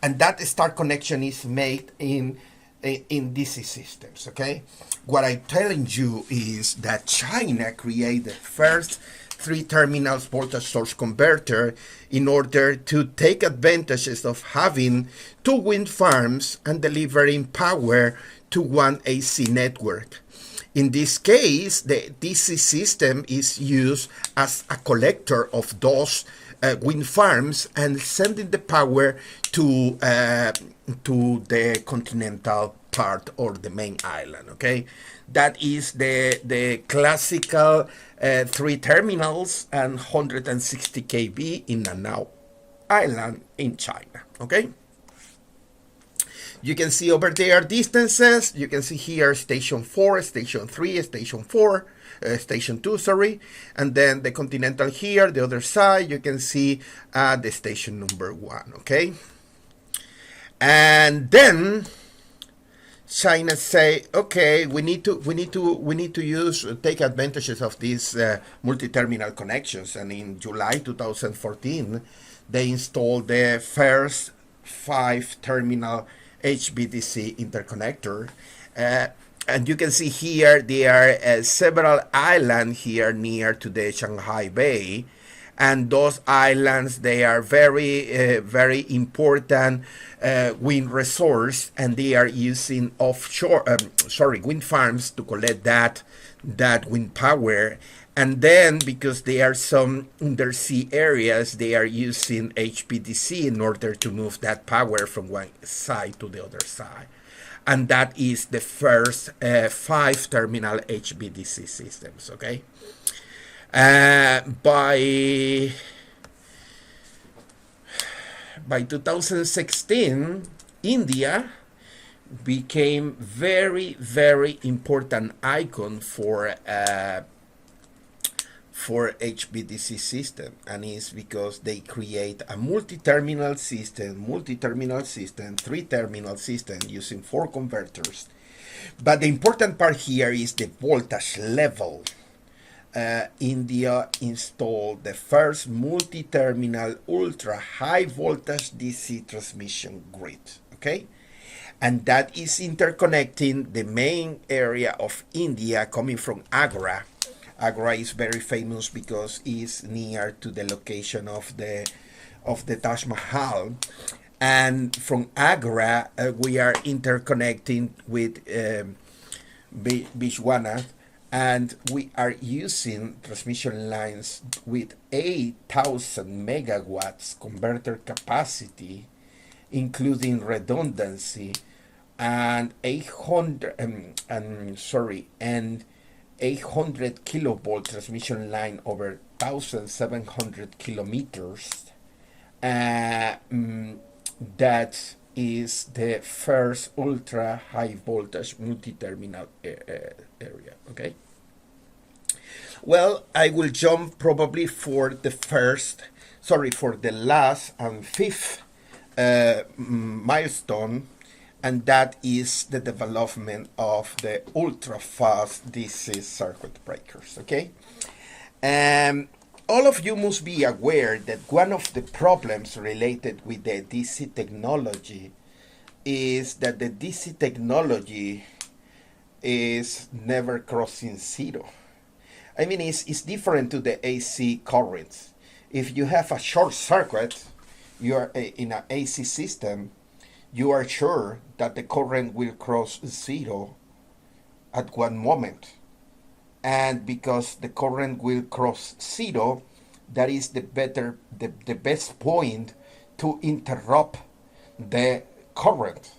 And that star connection is made in DC systems, okay? What I'm telling you is that China created the first 3 terminals voltage source converter in order to take advantages of having 2 wind farms and delivering power to one AC network. In this case, the DC system is used as a collector of those wind farms and sending the power to the continental part or the main island, okay? That is the classical 3 terminals and 160 kV in Nanao Island in China, okay? You can see over there distances. You can see here station 4, station 3, station 4, station 2, sorry. And then the continental here, the other side, you can see the station number 1, okay? And then China say, okay, we need to take advantages of these multi-terminal connections. And in July 2014, they installed the first 5-terminal HVDC interconnector. And you can see here there are several islands here near to the Shanghai Bay. And those islands, they are very important wind resource, and they are using offshore, wind farms to collect that wind power. And then, because there are some undersea areas, they are using HVDC in order to move that power from one side to the other side. And that is the first 5-terminal HVDC systems, okay? By 2016, India became very important icon for HVDC system, and it's because they create a multi-terminal system, 3-terminal system using 4 converters. But the important part here is the voltage level. India installed the first multi-terminal ultra high voltage DC transmission grid, okay? And that is interconnecting the main area of India coming from Agra. Agra is very famous because it's near to the location of the Taj Mahal. And from Agra, we are interconnecting with Bijwana, and we are using transmission lines with 8,000 megawatts converter capacity, including redundancy, and 800 kilovolt transmission line over 1,700 kilometers. That is the first ultra high voltage multi-terminal area, okay? Well, I will jump probably for the last and 5th milestone, and that is the development of the ultra-fast DC circuit breakers, okay? All of you must be aware that one of the problems related with the DC technology is that the DC technology is never crossing 0. I mean, it's different to the AC currents. If you have a short circuit, you are in an AC system, you are sure that the current will cross 0 at one moment. And because the current will cross 0, that is the best point to interrupt the current.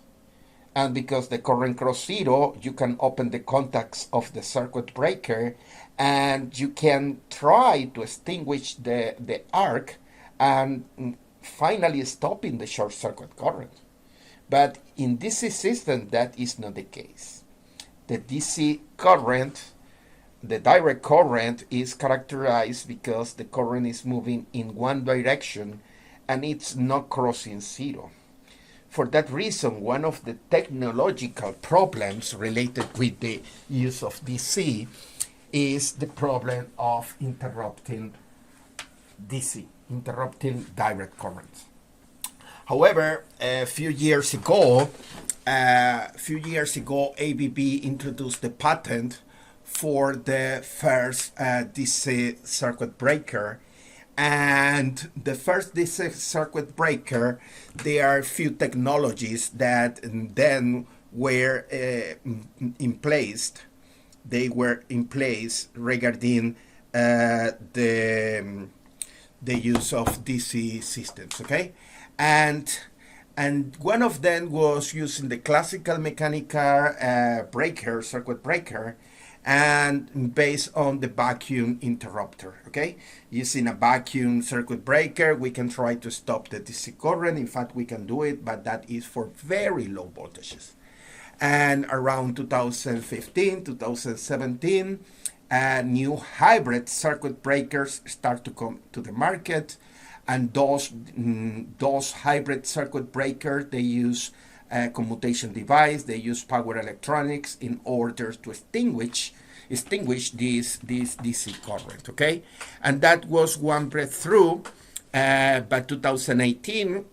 And because the current cross zero, you can open the contacts of the circuit breaker and you can try to extinguish the arc and finally stopping the short circuit current. But in DC system, that is not the case. The DC current, the direct current, is characterized because the current is moving in one direction and it's not crossing zero. For that reason, one of the technological problems related with the use of DC is the problem of interrupting DC, interrupting direct current. However, a few years ago, ABB introduced the patent for the first DC circuit breaker. And the first DC circuit breaker, there are few technologies that then were in place. They were in place regarding the use of DC systems, okay? And one of them was using the classical mechanical breaker, circuit breaker, and based on the vacuum interrupter, okay? Using a vacuum circuit breaker, we can try to stop the DC current. In fact, we can do it, but that is for very low voltages. And around 2015, 2017, new hybrid circuit breakers start to come to the market. And those hybrid circuit breakers, they use a commutation device, they use power electronics in order to extinguish this DC current, okay? And that was one breakthrough. By 2018,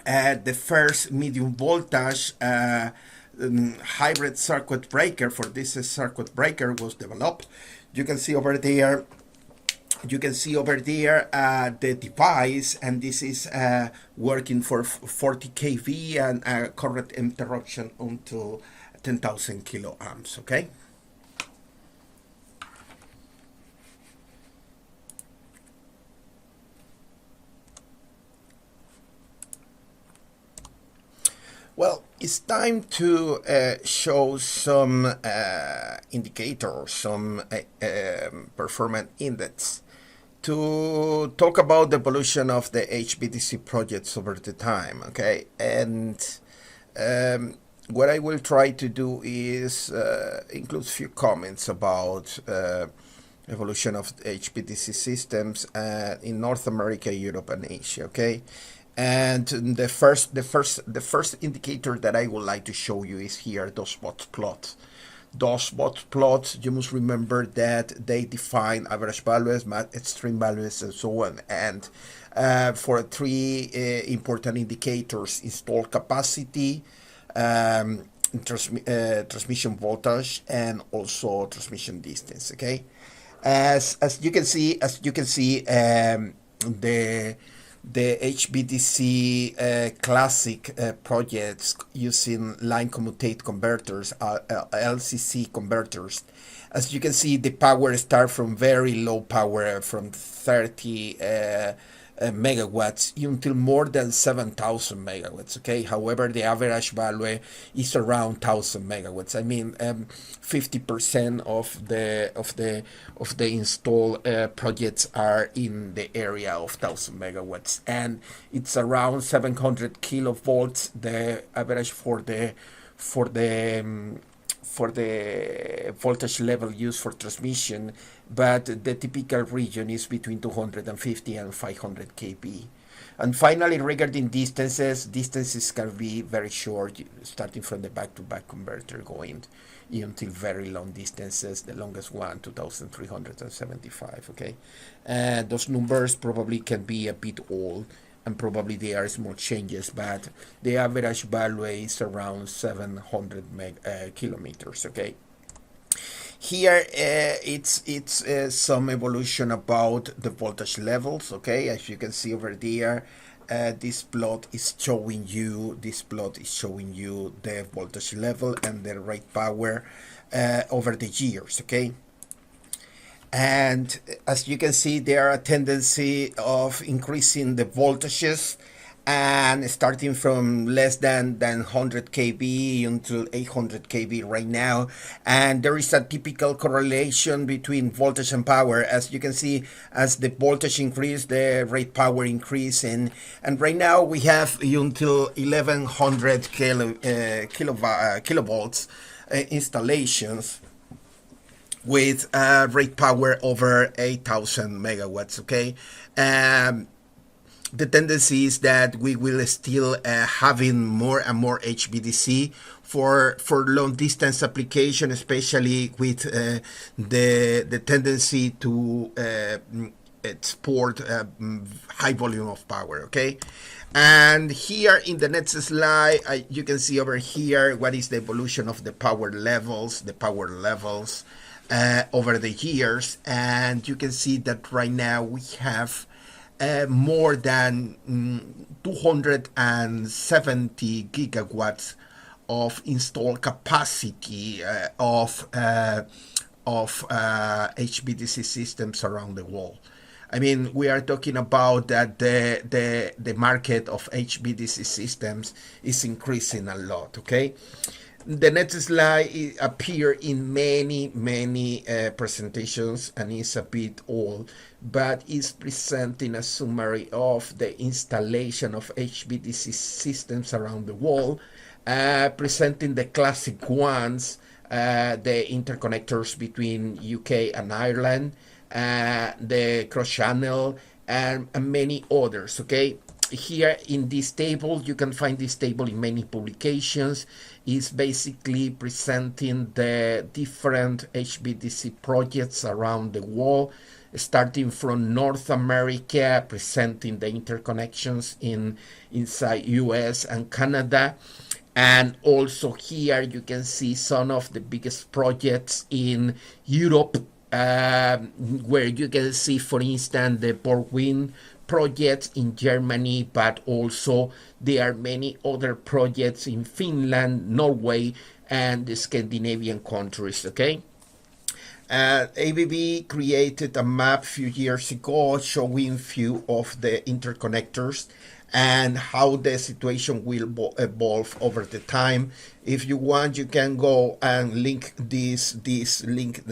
the first medium voltage hybrid circuit breaker for this circuit breaker was developed. You can see over there the device, and this is working for 40 kV and current interruption until 10,000 kiloamps, okay? Well, it's time to show some indicators, some performance index, to talk about the evolution of the HVDC projects over the time, okay? And what I will try to do is include a few comments about evolution of HVDC systems in North America, Europe, and Asia, okay? And the first indicator that I would like to show you is here, those spot plots. Those spot plots, you must remember that they define average values, extreme values, and so on. And for three important indicators: installed capacity, transmission voltage, and also transmission distance. Okay, as you can see, the HVDC classic projects using line commutate converters, LCC converters. As you can see, the power starts from very low power, from 30 megawatts until more than 7,000 megawatts. Okay, however, the average value is around 1,000 megawatts. I mean, 50% of the installed projects are in the area of 1,000 megawatts, and it's around 700 kilovolts. The average for the voltage level used for transmission, but the typical region is between 250 and 500 kV. And finally, regarding distances can be very short, starting from the back-to-back converter going until very long distances, the longest one, 2,375, okay? Those numbers probably can be a bit old, and probably there are small changes, but the average value is around 700 kilometers, okay? Here it's some evolution about the voltage levels, okay? As you can see over there, this plot is showing you the voltage level and the rate power over the years, okay? And as you can see, there are a tendency of increasing the voltages and starting from less than 100 kV until 800 kV right now. And there is a typical correlation between voltage and power. As you can see, as the voltage increase, the rate power increase. And right now we have until 1100 kilovolts installations with rate power over 8,000 megawatts, okay? The tendency is that we will still having more and more HVDC for long distance application, especially with the tendency to export high volume of power, okay? And here in the next slide, you can see over here what is the evolution of the power levels, over the years. And you can see that right now we have more than 270 gigawatts of installed capacity of HVDC systems around the world. I mean, we are talking about that the market of HVDC systems is increasing a lot, okay? The next slide appear in many presentations and is a bit old, but is presenting a summary of the installation of HVDC systems around the world, presenting the classic ones, the interconnectors between UK and Ireland, the cross-channel, and many others, okay? Here in this table, you can find this table in many publications. Is basically presenting the different HVDC projects around the world, starting from North America, presenting the interconnections inside US and Canada. And also here you can see some of the biggest projects in Europe, where you can see, for instance, the Borwind projects in Germany, but also there are many other projects in Finland, Norway, and the Scandinavian countries, okay? ABB created a map a few years ago showing few of the interconnectors and how the situation will evolve over the time. If you want, you can go and link this link.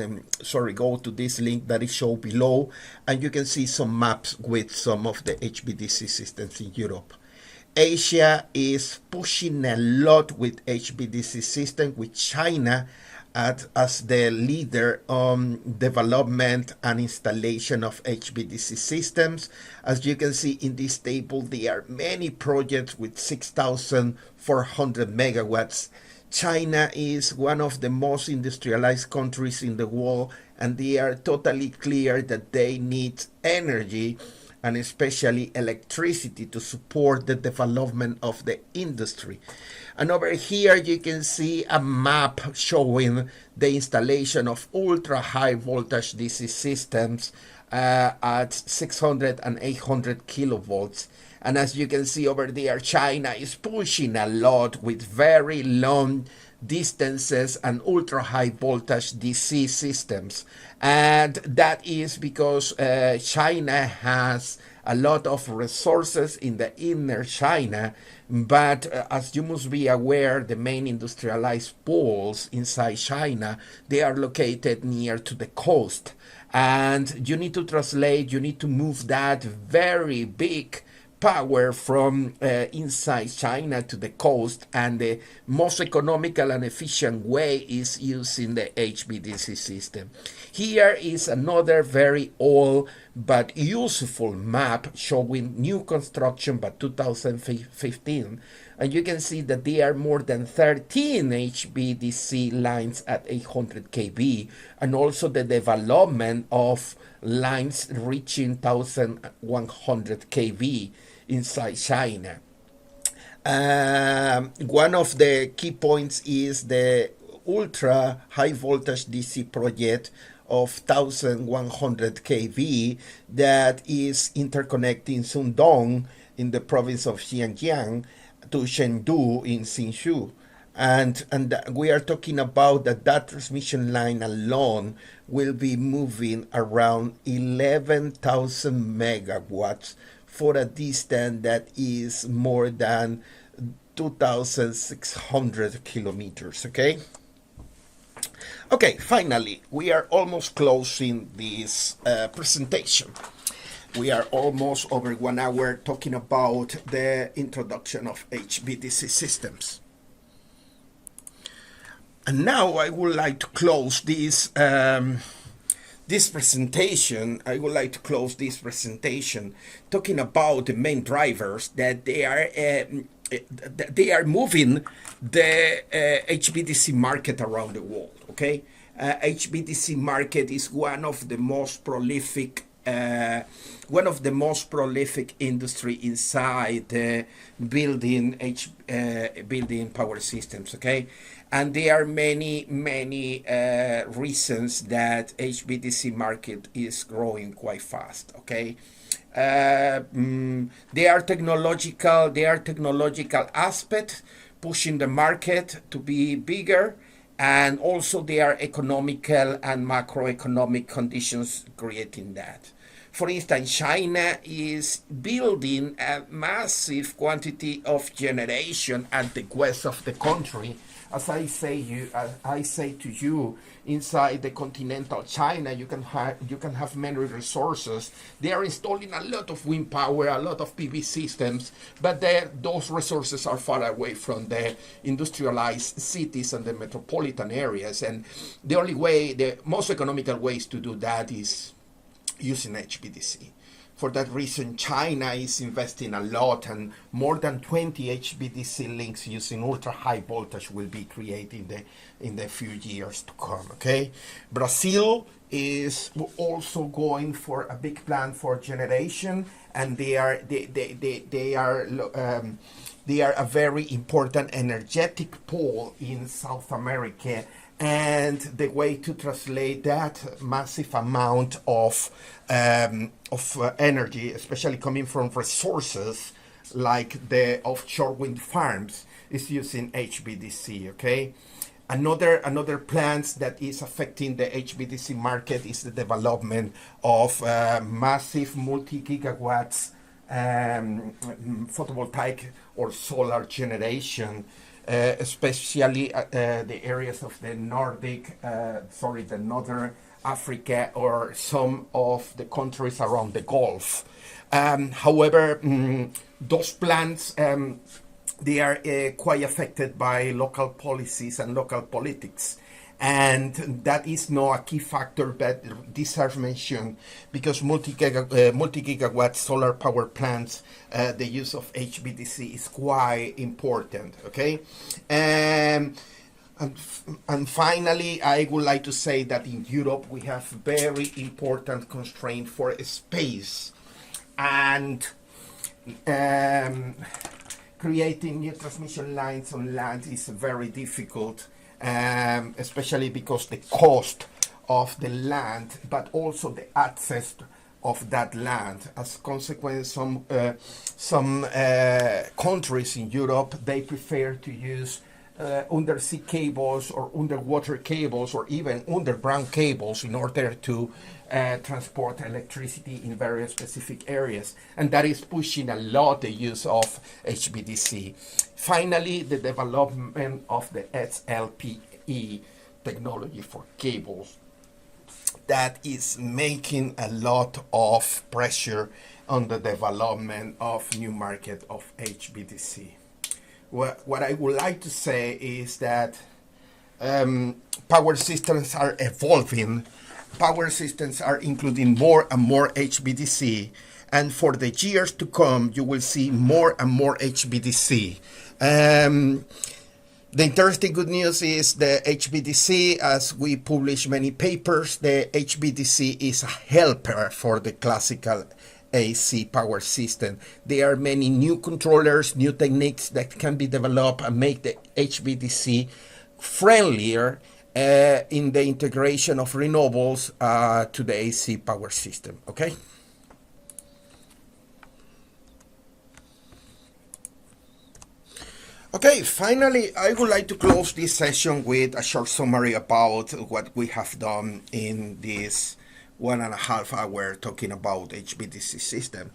Go to this link that is shown below, and you can see some maps with some of the HVDC systems in Europe. Asia is pushing a lot with HVDC system, with China as the leader on development and installation of HVDC systems. As you can see in this table, there are many projects with 6,400 megawatts. China is one of the most industrialized countries in the world, and they are totally clear that they need energy and especially electricity to support the development of the industry. And over here you can see a map showing the installation of ultra high voltage DC systems at 600 and 800 kilovolts. And as you can see over there, China is pushing a lot with very long distances and ultra high voltage DC systems. And that is because China has a lot of resources in the inner China, but as you must be aware, the main industrialized poles inside China, they are located near to the coast, and you need to translate, you need to move that very big power from inside China to the coast, and the most economical and efficient way is using the HVDC system. Here is another very old but useful map showing new construction by 2015, and you can see that there are more than 13 HVDC lines at 800 kV, and also the development of lines reaching 1100 kV inside China. One of the key points is the ultra high voltage DC project of 1100 kV that is interconnecting Sundong in the province of Xinjiang to Chengdu in Hsinchu. and we are talking about that transmission line alone will be moving around 11,000 megawatts for a distance that is more than 2,600 kilometers. Okay, finally, we are almost closing this presentation. We are almost over 1 hour talking about the introduction of HVDC systems. And now I would like to close this this presentation. I would like to close this presentation talking about the main drivers that they are moving the HVDC market around the world. Okay, HVDC market is one of the most prolific industry inside building power systems. Okay, and there are many reasons that HVDC market is growing quite fast. Okay, there are technological aspects pushing the market to be bigger, and also there are economical and macroeconomic conditions creating that. For instance, China is building a massive quantity of generation at the west of the country. As I say to you, inside the continental China, you can have many resources. They are installing a lot of wind power, a lot of PV systems, but those resources are far away from the industrialized cities and the metropolitan areas. And the most economical ways to do that is using HVDC. For that reason, China is investing a lot, and more than 20 HVDC links using ultra high voltage will be created in the few years to come. Okay, Brazil is also going for a big plan for generation, and they are a very important energetic pole in South America. And the way to translate that massive amount of energy, especially coming from resources like the offshore wind farms, is using HVDC. Okay, another plans that is affecting the HVDC market is the development of massive multi-gigawatts photovoltaic or solar generation. Especially the areas of the the Northern Africa or some of the countries around the Gulf. However, those plans, they are quite affected by local policies and local politics. And that is not a key factor, but these are mentioned because multi-gigawatt solar power plants, the use of HVDC is quite important. Okay, and finally, I would like to say that in Europe we have very important constraint for space, and creating new transmission lines on land is very difficult. Especially because the cost of the land, but also the access of that land. As a consequence, some countries in Europe, they prefer to use undersea cables or underwater cables or even underground cables in order to transport electricity in very specific areas, and that is pushing a lot the use of HVDC. Finally, the development of the SLPE technology for cables, that is making a lot of pressure on the development of new market of HVDC. What I would like to say is that power systems are evolving. Power systems are including more and more HVDC, and for the years to come, you will see more and more HVDC. The interesting good news is the HVDC, as we publish many papers, the HVDC is a helper for the classical AC power system. There are many new controllers, new techniques that can be developed and make the HVDC friendlier in the integration of renewables to the AC power system. Okay. Okay, finally, I would like to close this session with a short summary about what we have done in this 1.5 hour talking about HVDC system.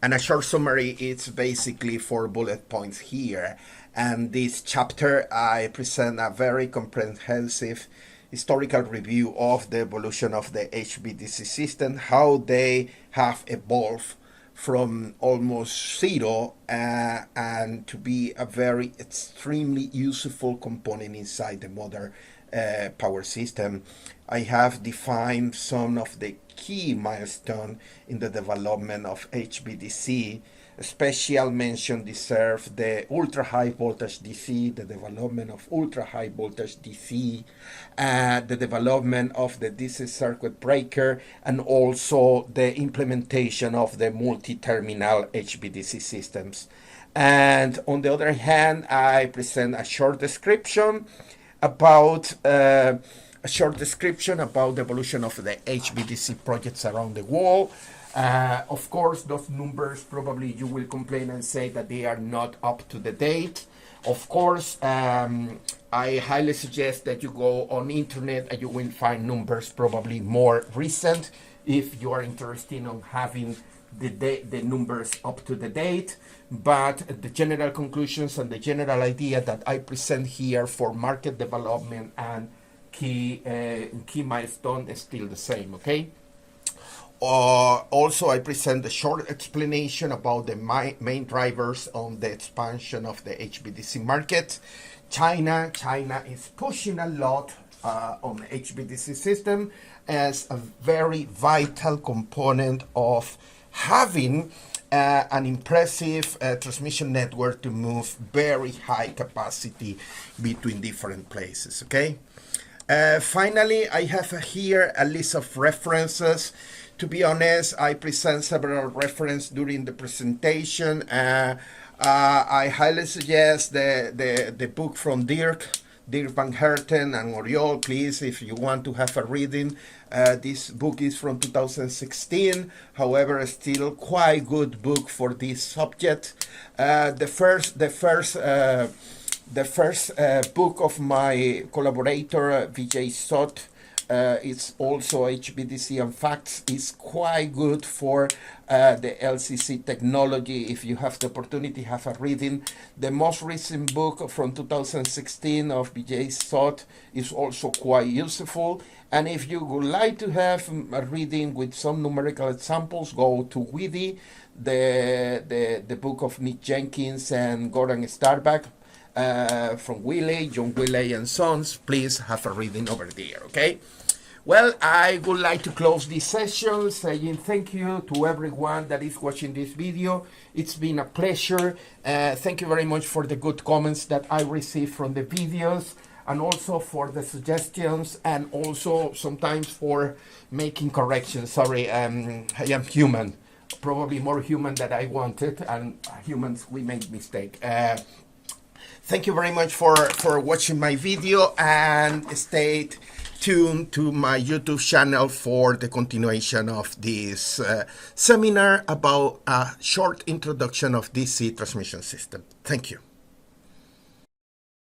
And a short summary, it's basically 4 bullet points here. And this chapter, I present a very comprehensive historical review of the evolution of the HVDC system, how they have evolved from almost zero and to be a very extremely useful component inside the modern power system. I have defined some of the key milestones in the development of HVDC. A special mention deserves the ultra-high voltage DC, the development of ultra-high voltage DC, the development of the DC circuit breaker, and also the implementation of the multi-terminal HVDC systems. And on the other hand, I present a short description about the evolution of the HVDC projects around the world. Of course, those numbers probably you will complain and say that they are not up to the date. Of course, I highly suggest that you go on internet and you will find numbers probably more recent if you are interested in having the numbers up to the date. But the general conclusions and the general idea that I present here for market development and key milestone is still the same, okay? Also, I present a short explanation about the main drivers on the expansion of the HVDC market. China is pushing a lot on the HVDC system as a very vital component of having an impressive transmission network to move very high capacity between different places, okay? Finally, I have here a list of references. To be honest, I present several references during the presentation. I highly suggest the book from Dirk van Herten and Oriol, please, if you want to have a reading. This book is from 2016, however, still quite good book for this subject. The first book of my collaborator, Vijay Sot, it's also HVDC and Facts, is quite good for the LCC technology. If you have the opportunity, have a reading. The most recent book from 2016 of Vijay Sot is also quite useful. And if you would like to have a reading with some numerical examples, go to WIDI, the book of Nick Jenkins and Gordon Starbuck. From John Willey and Sons, please have a reading over there, okay? Well, I would like to close this session saying thank you to everyone that is watching this video. It's been a pleasure. Thank you very much for the good comments that I received from the videos, and also for the suggestions, and also sometimes for making corrections. Sorry, I am human, probably more human than I wanted, and humans, we make mistakes. Thank you very much for watching my video, and stay tuned to my YouTube channel for the continuation of this seminar about a short introduction of DC transmission system. Thank you.